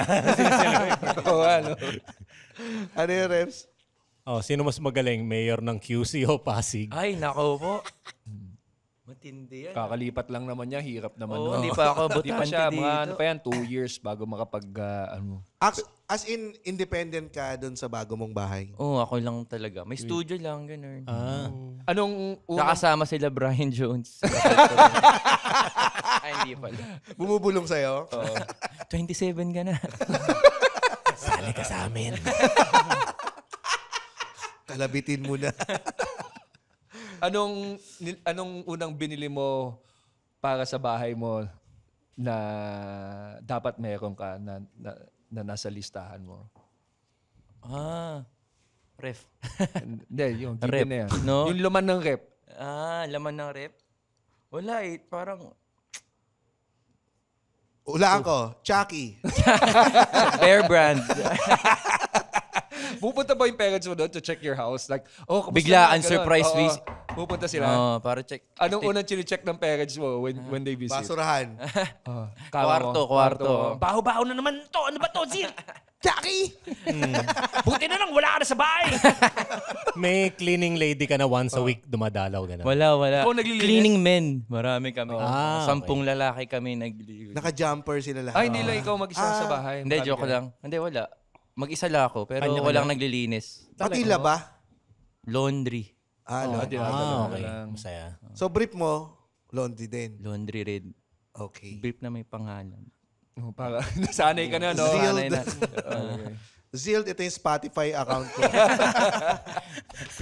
Ano yung Rems? Sino mas magaling? Mayor ng QC o Pasig? Ay, nako po. Matindi yan. Kakalipat lang naman niya, hirap naman. Oo, nun. hindi pa ako Hindi pa botante siya, mga dito. ano pa yan, 2 years bago makapag, As in, independent ka dun sa bago mong bahay. Oo, ako lang talaga. May studio lang, ganun. Anong unang, Nakasama sila Brian Jones. Ay, hindi pala. Bumubulong sa'yo? 27 ka na. Sali ka sa amin. Kalabitin mo na. anong unang binili mo para sa bahay mo na dapat meron ka na nasa listahan mo? Ref. Hindi, yung Rep, given na yan. no? Yung laman ng rep. Laman ng rep? Wala eh. Parang Ulaan ko, Chucky. Bear Brand. Pupunta ba yung parents mo doon to check your house? Like, kamusta Biglaan, na? Ganun. surprise Oo. visit. Pupunta sila. Para check. Anong unang chine-check ng parents mo when they visit? Basurahan. Kwarto. Baho-baho na naman to. Ano ba to, Zil? Chucky! Buti na lang, wala ka na sa bahay. May cleaning lady ka na once a week dumadalaw. Ganun. Wala. Ikaw naglilinis? Cleaning men. Marami kami. Ah, 10 lalaki kami naglilinis. Naka-jumper sila lahat. Ay, hindi lang ikaw mag-isa sa bahay. Hindi, Marami joke ka. lang. Hindi, wala. Mag-isa lang ako, pero Kanya-kanya? walang naglilinis. Pati ba? Laundry. Okay. Masaya. So brief mo, laundry din. Laundry red. Okay. Brief na may pangalan. Para nasanay ka na, no? Zild. Sanay na. Zild, ito yung Spotify account ko.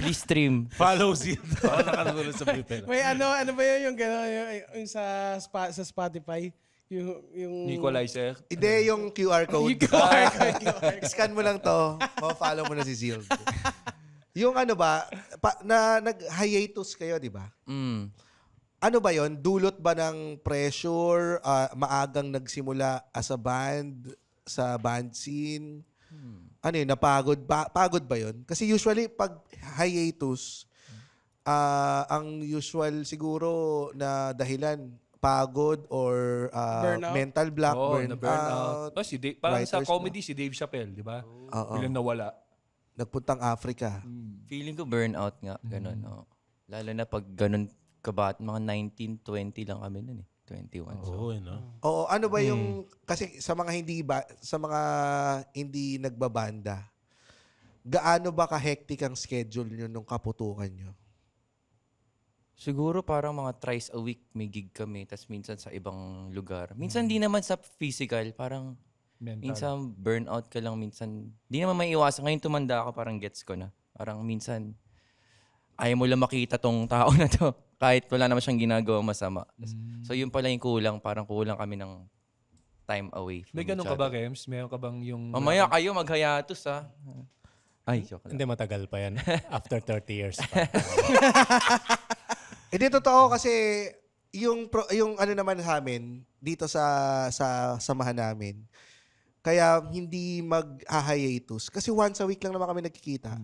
Please stream. Follow Zid. Nakasunod sa paper. May ano ba yun yung gano'n, yung sa Spotify? Yung Equalizer. Hindi yung QR code. QR code. Scan mo lang to. Follow mo na si Zild. Yung ano ba, nag-hiatus kayo, di ba? Ano ba yon? Dulot ba ng pressure? Maagang nagsimula as a band, sa band scene? Ano yun, napagod ba? Pagod ba yun? Kasi usually, pag hiatus, ang usual siguro na dahilan, pagod or Burnout. mental block, Na-burnout. burnout. Si Dave, parang sa writer's comedy, si Dave Chappelle, di ba? Oo. Biglang nawala. Nagpuntang Africa. Feeling ko burnout nga. Ganun, no? Lalo na pag ganun kabat, mga 19, 20 lang kami nun eh. 21. Oo, no? Oo, ano ba yung kasi sa mga hindi nagbabanda, gaano ba ka-hectic ang schedule niyo nung kaputukan niyo? Siguro parang mga thrice a week may gig kami, tas minsan sa ibang lugar. Minsan di naman sa physical, parang Mental. minsan burnout ka lang, minsan di naman may iwasan. Ngayon tumanda ako, parang gets ko na. Parang minsan ayaw mo lang makita tong tao na to kahit wala naman siyang ginagawa masama. So yun pala yung kulang, parang kulang kami ng time away from May ganun each ka ba, other. Rems? Meron ka bang yung... Mamaya kayo maghayatos ha. Ay, joke lang. Hindi matagal pa yan. After 30 years pa. Hindi totoo kasi yung ano naman sa amin dito sa samahan namin. Kaya hindi mag-hiatus kasi once a week lang naman kami nagkikita.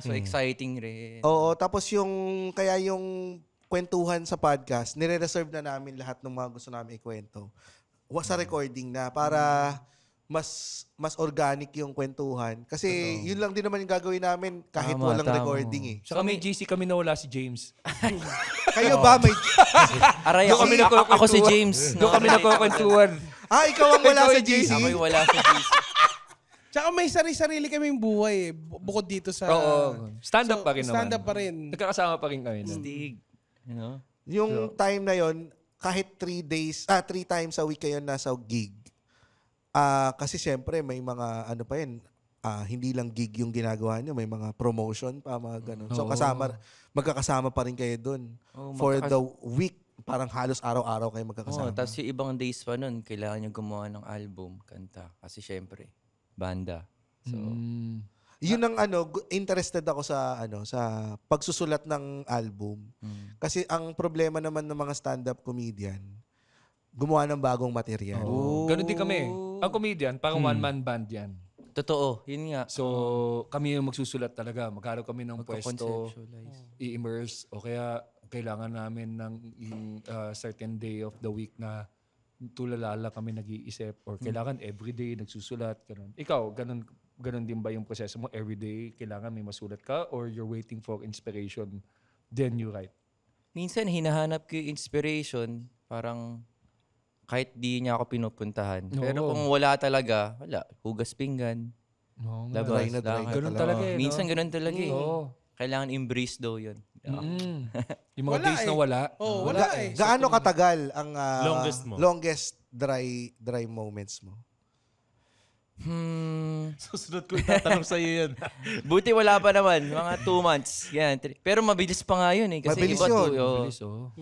So exciting rin. Oo, tapos yung kwentuhan sa podcast, nire-reserve na namin lahat ng mga gusto namin ikwento. Sa recording na para mas organic yung kwentuhan. Kasi yun lang din naman yung gagawin namin kahit Tama, walang tama. recording eh. Saka may GC kami nawala si James. Kayo ba may... Aray, Doon kami ako si James. Doon kami nagkukwentuhan. ikaw ang wala sa JC? Ako'y wala sa JC. Tsaka may sarili kaming buhay eh. Bukod dito sa... Oo. Stand-up pa rin naman. Stand-up pa rin. Nagkakasama pa rin kami. Stig. You know? Yung time na yon kahit 3 times a week kayo nasa gig. Kasi siyempre may mga ano pa yun, hindi lang gig yung ginagawa nyo, may mga promotion pa, mga ganun. So Oo. magkakasama pa rin kayo dun. Oo, For the week, parang halos araw-araw kayo Oh, magkakasama. tapos yung ibang days pa nun, kailangan nyo gumawa ng album, kanta. Kasi syempre, banda. So, Yun ang interested ako sa sa pagsusulat ng album. Kasi ang problema naman ng mga stand-up comedian, gumawa ng bagong material. Ganun din kami. Ang comedian, parang one-man band yan. totoo, yun nga. So, kami yung magsusulat talaga. Magkaroon kami ng pwesto, Magko-conceptualize. i-immerse, o kaya kailangan namin ng certain day of the week na tulalala kami nag-iisip or kailangan everyday nagsusulat. Ganun. Ikaw, ganun din ba yung proseso mo? Everyday, kailangan may masulat ka or you're waiting for inspiration, then you write? Minsan, hinahanap ko yung inspiration, parang kahit di niya ako pinupuntahan. Pero kung wala talaga, wala. Hugas pinggan, Oo nga. labas, Dry na lakad. Ganun talaga eh. Minsan ganun talaga eh. Oo. Kailangan embrace daw yun. Yung mga days na wala. Oh, wala eh. Gaano katagal ang Longest mo? longest dry moments mo? Susunod ko itatanong sa'yo yan. Buti wala pa naman. Mga 2 months. Yan. Pero mabilis pa nga yun eh. Kasi Mabilis iba yun. Bilis, oh.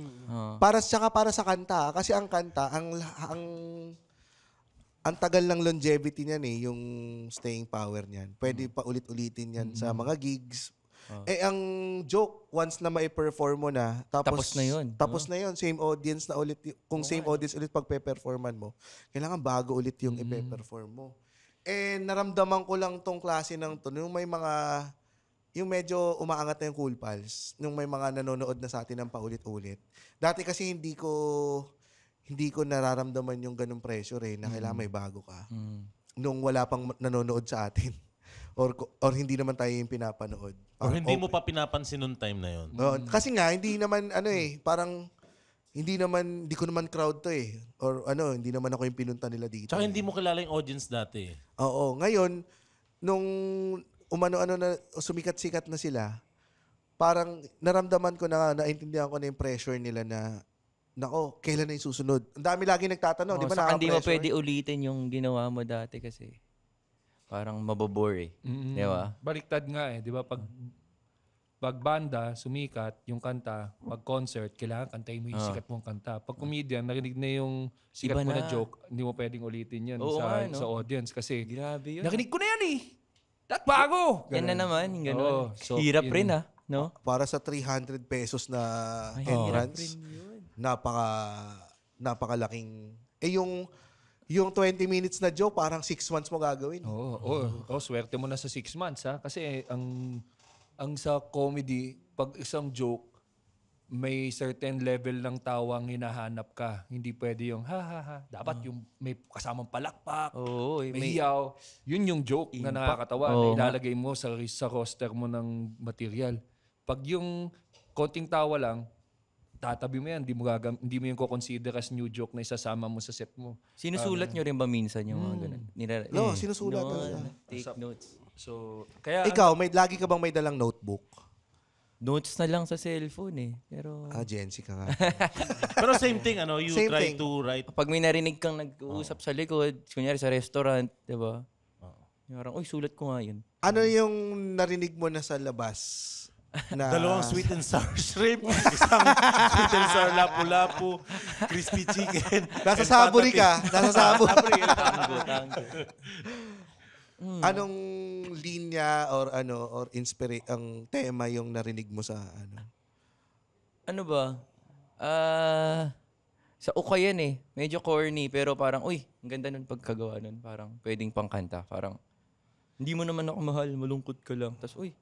Para sa kanta, kasi ang kanta, ang tagal ng longevity niyan eh, yung staying power niyan. Pwede pa ulit-ulitin yan sa mga gigs. Ang joke, once na mai-perform mo na, Tapos na yun. Tapos na yun. Same audience na ulit. Kung same audience ulit pag-performan mo, kailangan bago ulit yung i-perform mo. Naramdaman ko lang tong klase ng to, yung medyo umaangat na yung Cool Pals, nung may mga nanonood na sa atin ng paulit-ulit. Dati kasi hindi ko nararamdaman yung ganung pressure na kailangan may bago ka. Nung wala pang nanonood sa atin. Or hindi naman tayo yung pinapanood. Or hindi mo pa pinapansin nung time na yun. Kasi nga, hindi naman, parang, hindi ko naman crowd to eh. Or hindi naman ako yung pinunta nila dito. Tsaka hindi mo kilala yung audience dati. Oo. Ngayon, nung na sumikat-sikat na sila, parang naramdaman ko naintindihan ko na yung pressure nila na, nako, kailan na yung susunod? Ang dami lagi nagtatanong, di ba Saka hindi mo naka-pressure? pwede ulitin yung ginawa mo dati kasi parang mabobore eh. Di ba? Baliktad nga eh, di ba? Pag banda, sumikat, yung kanta, pag concert, kailangan kantahin mo yung sikat mong kanta. Pag comedian, narinig na yung sikat Iba mo na na. joke, hindi mo pwedeng ulitin yun Oo nga, no? sa audience. Kasi, Grabe yun. narinig ko na yan eh! Dat bago! Yan na naman, yung ganun. Oo, so, Hirap yun. rin no? Para sa 300 pesos na Ay, hirap entrance, rin yun. napakalaking... Yung 20 minutes na joke, parang 6 months mo gagawin. Swerte mo na sa 6 months ha. Kasi ang sa comedy, pag isang joke, may certain level ng tawang hinahanap ka. Hindi pwede yung ha. Dapat yung may kasamang palakpak, Oo, may hiyaw. Yun yung joke na nakakatawa Oo na ilalagay mo sa roster mo ng material. Pag yung konting tawa lang, tatabi mo yan. Hindi mo yung consider as new joke na isasama mo sa set mo. Sinusulat nyo rin ba minsan yung mga ganun? No, sinusulat talaga. Take notes. So, kaya Ikaw, lagi ka bang may dalang notebook? Notes na lang sa cellphone eh. Pero Gen Z ka nga. Pero same thing, you Same try thing. to write. pag may narinig kang nag-uusap sa likod, kunyari sa restaurant, di ba? Parang, uy, sulat ko nga yun. Ano yung narinig mo na sa labas? Na, Dalawang sweet and sour shrimp, isang sweet and sour lapu-lapu, crispy chicken. Nasa and Saburi patati. ka. Nasa Saburi. Tango. Anong linya or ang tema yung narinig mo sa Ano ba? Sa Ukayan eh. Medyo corny, pero parang, uy, ang ganda nun pagkagawa nun. Parang pwedeng pangkanta. Parang, hindi mo naman ako mahal, malungkot ka lang. Tapos, uy,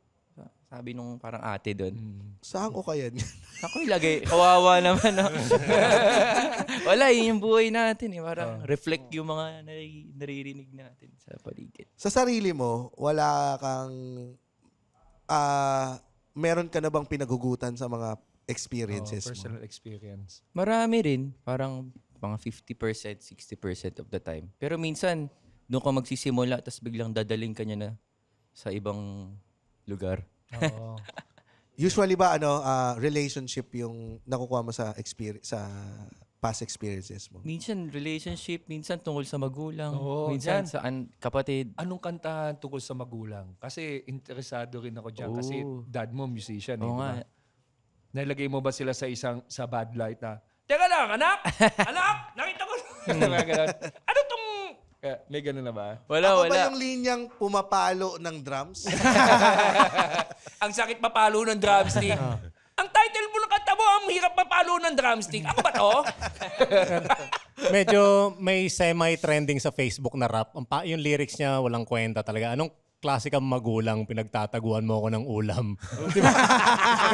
sabi nung parang ate doon. Saan ko kaya? Ako ilagay, kawawa naman. No? Wala, yun yung buhay natin eh. Parang reflect yung mga naririnig natin sa paligid. Sa sarili mo, wala kang meron ka na bang pinagugutan sa mga experiences mo? personal experience. Marami rin, parang mga 50%, 60% of the time. Pero minsan, doon ka magsisimula, tapos biglang dadaling ka niya na sa ibang lugar. Oo. Usually ba relationship yung nakukuha mo sa experience sa past experiences mo? Minsan relationship, minsan tungkol sa magulang, Oo, minsan yan. sa kapatid. Anong kanta tungkol sa magulang? Kasi interesado rin ako dyan. Kasi dad mo musician. Oo di nga. ba? Nailagay mo ba sila sa bad light na, teka lang, anak! Anak! Nakita ko! Mga ganun. Ano tong... may ganun na ba? Wala, Ako wala. ba yung linyang pumapalo ng drums? Ang sakit mapalo ng drumstick. Ang title mo ng kanta mo, ang hirap mapalo ng drumstick. Ako ba to? Medyo may semi-trending sa Facebook na rap. Yung lyrics niya walang kwenta talaga. Anong klase kang magulang, pinagtataguan mo ako ng ulam? Di ba?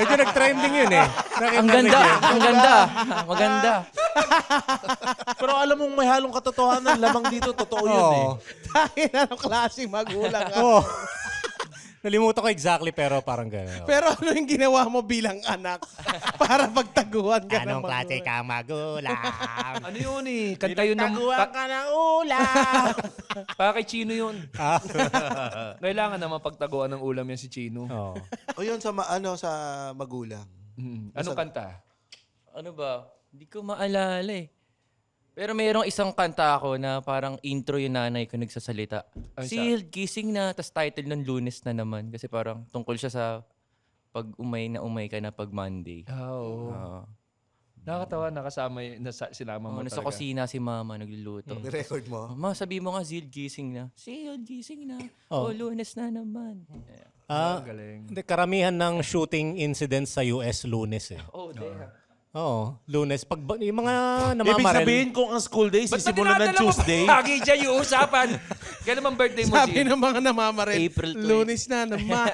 Medyo nag-trending yun eh. Ang ganda, ang ganda. Maganda. Pero alam mong may halong katotohanan. Lamang dito, totoo yun eh. Dahil anong klaseng magulang ka. Oo. Nalimutan ko exactly pero parang gano'n. Pero ano yung ginawa mo bilang anak para pagtaguan ka ng Anong klase magulang? kang magulang? Ano yun eh? Kanta yun ng... Taguan ka ng ulam. Para kay Chino yun. Kailangan naman pagtaguan ng ulam yan si Chino. Oo. O yun sa sa magulang. Anong kanta? Ano ba? Hindi ko maalala eh. Pero mayroong isang kanta ako na parang intro yung nanay ko nagsasalita. Sealed, gising na, tas title ng Lunes na naman. Kasi parang tungkol siya sa pag umay ka na pag Monday. Oo. Nakakatawa, sinama mo Nasa talaga. kusina si mama nagluluto. Ni-record mo? Mama, sabi mo nga, Sealed, gising na. Sealed, gising na. Oh, Lunes na naman. Galing. Hindi, karamihan ng shooting incidents sa US Lunes eh. Oh, damn. Oo, Lunes. Yung mga Ibig namamaril. sabihin kung ang school day, sisimulan ng Tuesday. Lagi dyan yung usapan. Kaya naman birthday mo, Sabi G. ng mga namamaril, April 20. Lunes na naman.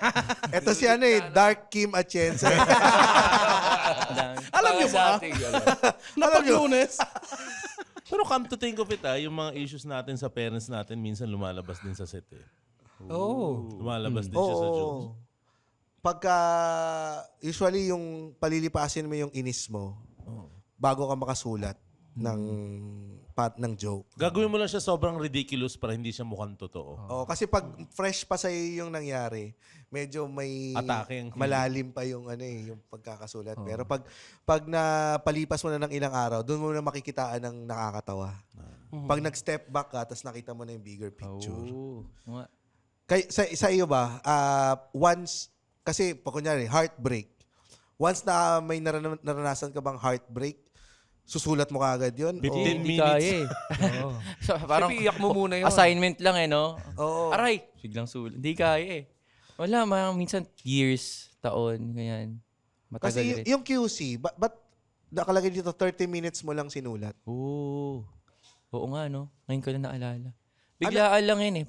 Ito si Dark Kim Atienza. Alam niyo ba? Na pag Lunes. Pero come to think of it, yung mga issues natin sa parents natin, minsan lumalabas din sa set eh. Lumalabas din siya sa jokes. Pagka, usually yung palilipasin mo yung inis mo bago ka makasulat ng joke. Gagawin mo lang siya sobrang ridiculous para hindi siya mukhang totoo. Kasi pag fresh pa sa'yo yung nangyari, medyo may Atake. malalim pa yung yung pagkakasulat. Pero pag napalipas mo na ng ilang araw, doon mo na makikitaan ng nakakatawa. Pag nag-step back ka, tapos nakita mo na yung bigger picture. Sa iyo ba, once, kasi pag kunyari, heartbreak, once na may naranasan ka bang heartbreak, susulat mo kaagad yun? 15 Hindi minutes. kaya eh. So, parang Iyak mo muna yun. assignment lang eh, no? Oo. Aray! Biglang sulat. Hindi kaya eh. Wala, minsan years, taon, ganyan. Matagal Kasi rin. yung QC, ba't nakalagay dito 30 minutes mo lang sinulat? Oo nga, no? Ngayon ko na naalala. Biglaan lang yun eh.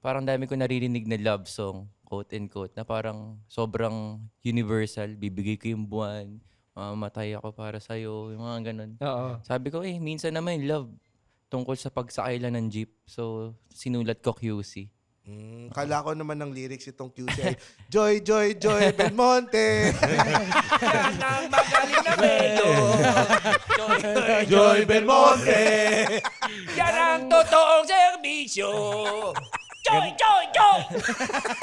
Parang dami ko naririnig na love song, quote and quote, na parang sobrang universal. Bibigay ko yung buwan, mamatay ako para sa'yo, yung mga ganun. Oo. Sabi ko minsan naman yung love tungkol sa pagsakay lang ng jeep. So, sinulat ko QC. Kala ko naman ng lyrics itong QC ay, Joy, Joy, Joy, Belmonte. Yan ang magaling na Beto. Joy Belmonte! Yan ang totoong serbisyo. Joy, joy, joy!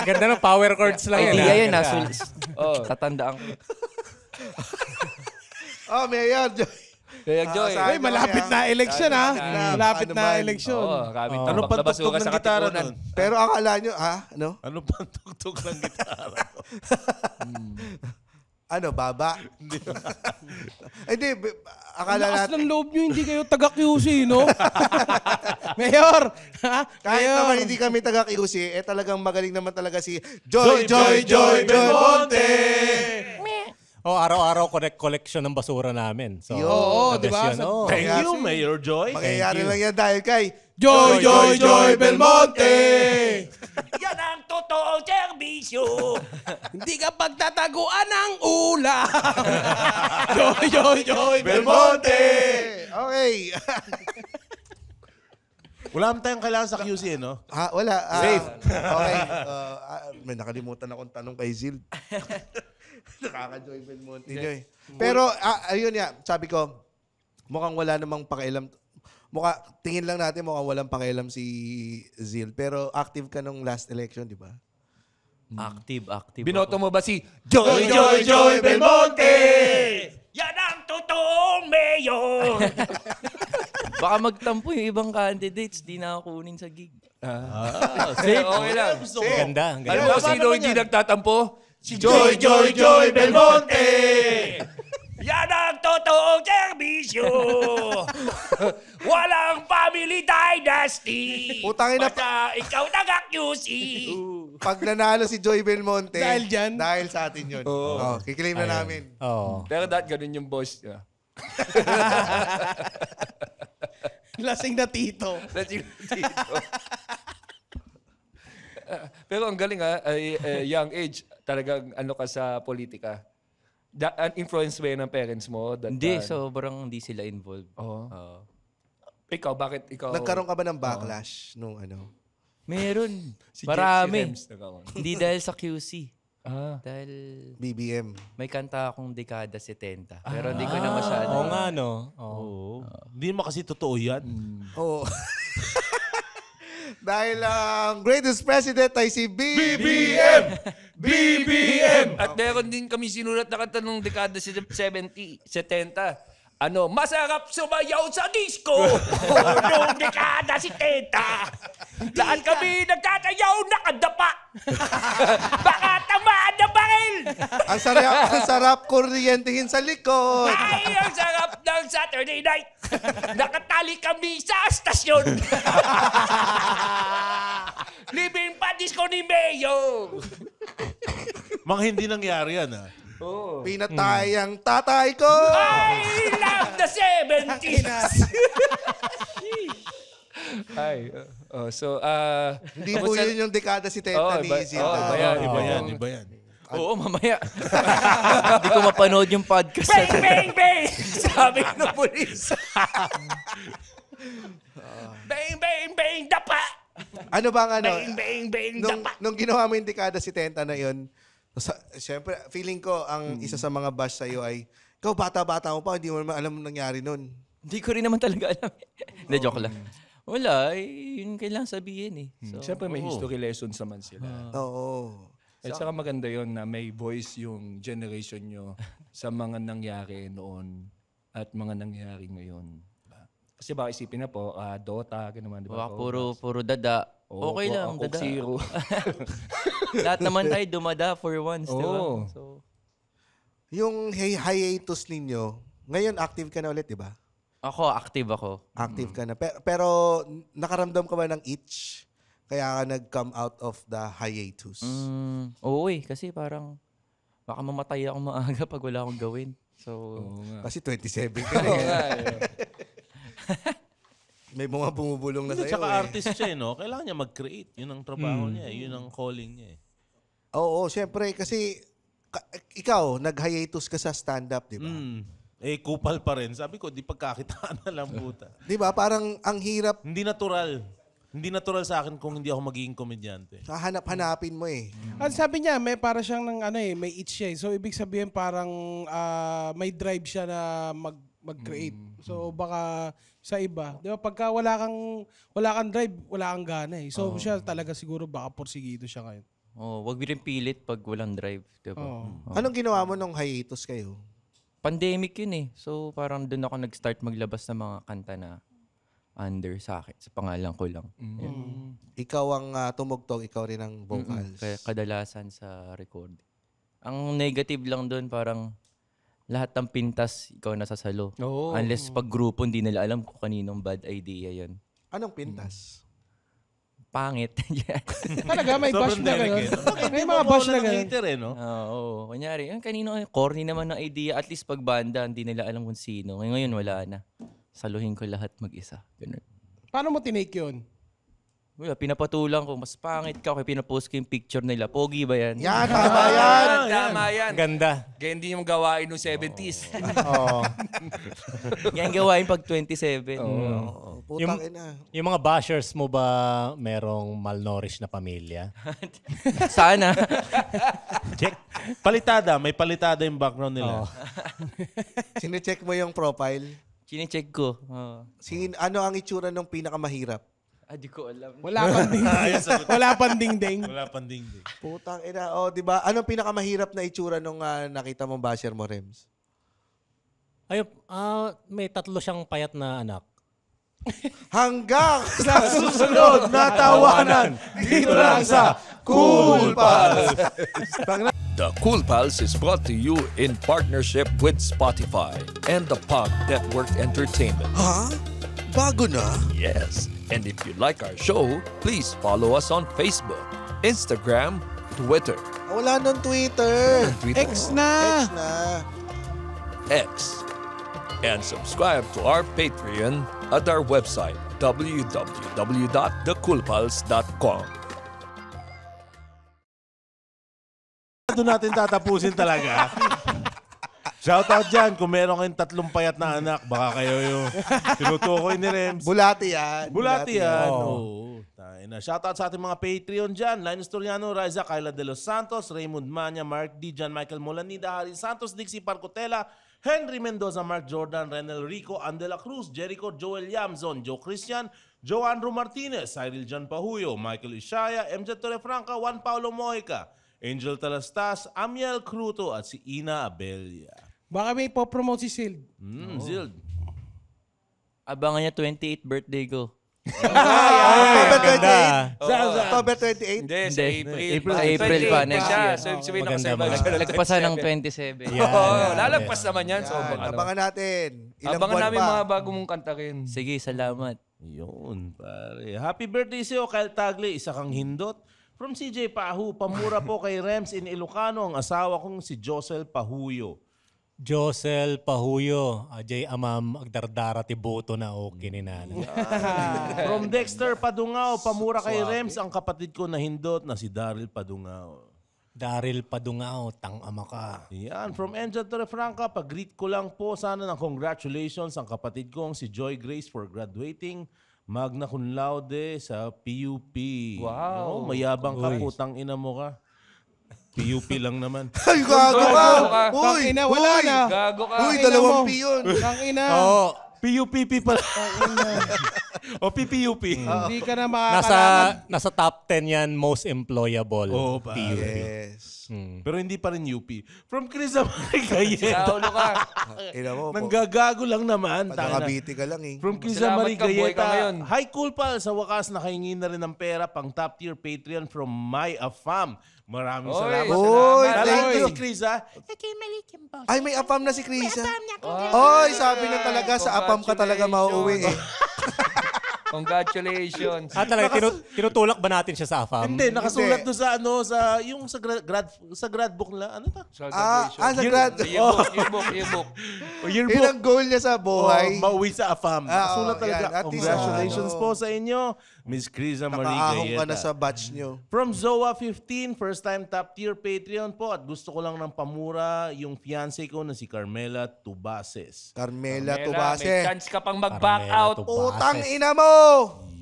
Ganda ng power chords lang yun. Idea ah. yun, Ganda. tatandaan ko. Mayor, Joy. Kaya Joy. saan Ay, malapit na election ha. Malapit na election. Kaming Ano tambak pang na basura tugtog ng sa gitara katipunan. nun? Pero akala nyo, ano? Ano pang tugtog ng gitara? Ano, baba? Hindi, akala Lakas natin, ng loob nyo, hindi kayo taga-QC, no? Mayor! Ha? kahit Mayor! naman hindi kami taga-QC, talagang magaling naman talaga si Joy, Joy, Joy, Belmonte! Araw-araw collection ng basura namin. So, Oo, the di best ba? yun. Oo. Thank you, Mayor Joy. Mangyayari lang yan dahil kay Joy, Joy, Joy, Belmonte! Yan ang totoong serbisyo. Hindi ka pagtataguan ng ulam! Joy, Joy, Joy, Belmonte! Okay. Wala naman tayong kailangan sa QC, no? Wala. Safe. Okay. May nakalimutan akong tanong kay Zil. Nakaka-Joy Belmonte. Joy. Pero, ayun nga, sabi ko, mukhang wala namang pakialam. Tingin lang natin mukhang walang pakialam si Zil. Pero active ka nung last election, di ba? Active. Binoto mo ba si Joy, Joy, Joy, Belmonte! Yan ang totoong mayor. Baka magtampo yung ibang candidates, di na ako kunin sa gig. Safe. Okay lang. Gusto ko. Ganda. Alam Ganda. mo sino hindi nagtatampo? Si Joy Belmonte! Yan ang totoong serbisyo! Walang family dynasty! Putangin na- Basta ikaw taga-QC! Pag nanalo si Joy Belmonte, Dahil dyan? dahil sa atin yun. Oh, kiklaim na namin. Oo. Pero ganun yung boss niya. Lasing na tito. Pero ang galing young age, talagang ano ka sa politika. Influence ba yun ng parents mo? Hindi, sobrang hindi sila involved. Oo. Oo. Ikaw, bakit ikaw? Nagkaroon ka ba ng backlash nung ano? Meron. Si Marami. Rems nagkaroon. Hindi dahil sa QC. Dahil BBM. may kanta akong dekada 70. Pero hindi ko na masyado. Oo nga, no? Oo. Hindi naman kasi totoo yan. Oo. Dahil ang greatest president ay si BBM! BBM! At meron din kami sinulat na kanta nung dekada 70. Ano, masarap sumayaw sa disco nung dekada 70. Lahat kami nagtatayaw nakadapa. Baka tamaan na baril. Ang sarap kuryentehin sa likod. Ay, ang sarap ng Saturday night. Nakatali kami sa stasyon. Living pa disco ni Mayo. Mga hindi nangyari yan, ha? Pinatay ang tatay ko. I love the 70s. Ay, Hindi po yun yung dekada 70 ni Izzy. Iba yan. Oo, mamaya. Hindi ko mapanood yung podcast. Bang, bang, bang! Sabi ng pulis. Bang, bang, bang, dapa! Ano bang ano? Bang, bang, bang, Nung, dapa! nung ginawa mo yung dekada 70 na yun, siyempre, feeling ko, ang isa sa mga bash sa'yo ay, ikaw bata-bata mo pa, hindi mo naman alam ang nangyari nun. Hindi ko rin naman talaga alam. Hindi, joke lang. Wala, yun kailangan sabihin eh. So, Siyempre may history lessons naman sila. Oo. At saka maganda yon na may voice yung generation nyo sa mga nangyari noon at mga nangyari ngayon. Kasi baka isipin na po, Dota, gano'n, di ba? baka puro dada. Oo, Okay lang, Coke dada. Zero. Lahat naman tayo dumada for once, di ba? Oo. So, Yung hiatus ninyo, ngayon active ka na ulit, di ba? ako, active ako. Active ka na. Pero nakaramdam ka ba ng itch? Kaya ka nag-come out of the hiatus? Oo eh, kasi parang baka mamatay ako maaga pag wala akong gawin. So, Kasi 27 ka na. May mga bumubulong na sa'yo. Tsaka artist siya, no? Kailangan niya mag-create. Yun ang trabaho niya. Yun ang calling niya. Oo, syempre. Kasi ikaw, nag-hiatus ka sa stand-up, di ba? Kupal pa rin. Sabi ko, di pagkakitaan na lang puta. Di ba? Parang ang hirap. Hindi natural. Hindi natural sa akin kung hindi ako magiging komedyante. Hanap-hanapin mo eh. At sabi niya, may para siyang ng may itch siya. So ibig sabihin parang may drive siya na mag-create. So baka sa iba, 'di ba? Pagka wala kang drive, wala kang gana eh. So siya talaga siguro baka porsigido siya ngayon. wag rin pilit pag walang drive, di ba? Anong ginawa mo nung hiatus kayo? Pandemic yun eh. So parang doon ako nag-start maglabas ng mga kanta na under sa akin, sa pangalan ko lang. Ikaw ang tumugtog, ikaw rin ang vocals. Kaya kadalasan sa record. Ang negative lang doon parang lahat ng pintas ikaw nasasalo. Unless pag grupo hindi nila alam kung kaninong bad idea yun. Anong pintas? Pangit. Talaga may bash Sobrang na delicate. gano'n. May mga bash na gano'n. Hater, no? Oo. Kunyari, kanino corny naman ng idea. At least pag banda, hindi nila alam kung sino. Ngayon wala na. Saluhin ko lahat mag-isa. Ganun. Paano mo tinake yun? Wala, pinapatulang ko. Mas pangit ka. Kaya pinapost ko yung picture nila. Pogi ba yan? Yan, tama yan! Tama yan. Ganda. Kaya hindi yung gawain ng 70s. Oo. Yan gawain pag 27. Putang ina. Yung mga bashers mo ba merong malnourished na pamilya? Sana. Check. Palitada. May palitada yung background nila. Sine-check mo yung profile. Chinecheck ko. Ano ang itsura ng pinakamahirap? Di ko alam. Wala pang dingding. Wala pang dingding. Wala pang dingding. Putang ina. O, di ba? Anong pinakamahirap na itsura nung nakita mong basher mo, Rems? Ayun, may 3 siyang payat na anak. Hanggang sa susunod na tawanan dito lang sa Cool Pals. The Cool Pals is brought to you in partnership with Spotify and the Pod Network Entertainment. Ha? Bago na? Yes, and if you like our show, please follow us on Facebook, Instagram, Twitter. Wala nang Twitter. X na. X na. X. And subscribe to our Patreon at our website, www.thecoolpals.com. Doon natin tatapusin talaga. Shoutout dyan. Kung meron kayong 3 payat na anak, baka kayo yung tinutukoy ni Rems. Bulati yan. Bulati yan. Oo. Shoutout sa ating mga Patreon dyan. Linus Toriano, Raiza, Kyla De Los Santos, Raymond Manya, Mark D. John Michael Molanida, Harry Santos, Dixie Parcotela, Henry Mendoza, Mark Jordan, Renel Rico, Andela Cruz, Jericho, Joel Yamzon, Joe Christian, Joe Andrew Martinez, Cyril John Pahuyo, Michael Ishaya, MJ Torrefranca, Juan Paulo Mojica, Angel Talastas, Amiel Cruto, at si Ina Abelia. Baka may po-promote si Sild. Zild. Abangan niya 28th birthday ko. October 28. Saan? October 28. Hindi, sa April. Sa April pa, next year. Sabihin ako Maganda, sa iba. maganda. Lagpasan ng 27. Oo, lalagpas naman yan. So, Abangan natin. Ilang abangan buwan namin pa. mga bago mong kantakin. Sige, salamat. Yun, pare. Happy birthday sa'yo, Kyle Tagle. Isa kang hindot. From CJ Pahu, pamura po kay Rems in Ilocano, ang asawa kong si Josel Pahuyo. Josel Pahuyo, Ajay Amam, Agdardara Tibuto na okay ni Nana. From Dexter Padungao, pamura kay Rems, ang kapatid ko na hindot na si Daryl Padungao. Daryl Padungao, tang-ama ka. Yan. From Angel Torrefranca, pag-greet ko lang po sana ng congratulations ang kapatid kong si Joy Grace for graduating magna cum laude sa PUP. Wow. Mayabang ka, putang ina mo ka. PUP lang naman. Ay, gago ka! Uy! Tangina, wala uy! na. Gago ka. Uy, Tangina 2 mo. P yun. Tangina. Oo. PUPP pala. O PPUP. Hindi ka na makakalaman. Nasa top 10 yan, most employable. Oo, pa. PUP. Yes. Pero hindi pa rin UP. From Chris Amarigayeta. Naulo ka. Ina mo po. Nanggagago lang naman. Pagkakabiti ka lang eh. From Chris Salamat ka, boy, ka ngayon. Amarigayeta. Hi, Cool Pal. Sa wakas, nakahingi na rin ng pera pang top tier Patreon from My Afam. Maraming salamat. Uy, Nalala thank ko you. si Chris, ha? Ay, may apam na si Krisa. Oy, sabi na talaga, sa apam ka talaga mauuwi eh. Congratulations. Talaga, tinutulak ba natin siya sa AFAM? Hindi, nakasulat doon sa ano, yung sa grad book nila. Ano ta? Sa Sa grad. Yearbook. Yearbook. Ilang goal niya sa buhay. Mauwi sa AFAM. Nakasulat oo, talaga. yan. At least, Congratulations po sa inyo, Miss Criza Marie Nakaahong ka na Gayeta. sa batch nyo. From Zoa 15, first time top tier Patreon po at gusto ko lang ng pamura yung fiancé ko na si Carmela Tubases. Carmela May Tubase. chance ka pang mag-back out. Utang ina mo!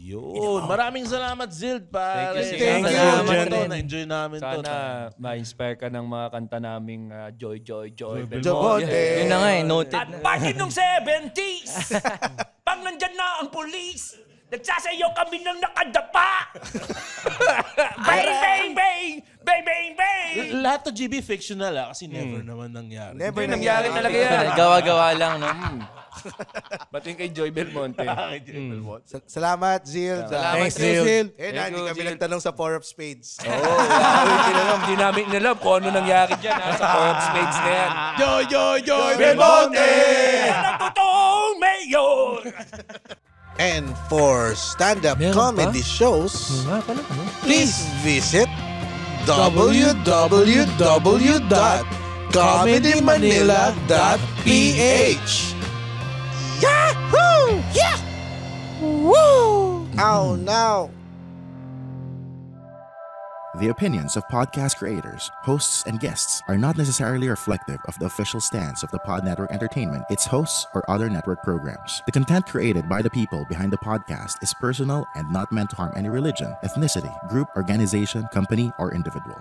Yun. Maraming salamat, Zild, pare. Thank you, Thank you. Salamat Jen. to. Na-enjoy namin to. Sana ma-inspire ka ng mga kanta naming Joy, Joy, Joy. Jabonte. Yun na nga eh, noted At na. bakit nung 70s, pag nandyan na ang pulis, nagsasayaw kami ng nakadapa. Bang, bang, bang! Bang, bang, bang! Lahat to GB fictional kasi never naman nangyari. Never Hindi nangyari. nangyari talaga yan. Gawa-gawa lang, no? Batiin kay Joy Belmonte. Salamat, Zil. Thanks, Zil. Zil. Eh, na, hindi kami nagtanong sa 4 of Spades. Hindi namin inalam kung ano nangyari dyan sa Four of Spades na yan. Joy, Belmonte! Yan ang totoong mayor! And for stand-up comedy shows, please visit www.comedymanila.ph. Yahoo! Yeah! Woo! Ow, now. The opinions of podcast creators, hosts, and guests are not necessarily reflective of the official stance of the Pod Network Entertainment, its hosts, or other network programs. The content created by the people behind the podcast is personal and not meant to harm any religion, ethnicity, group, organization, company, or individual.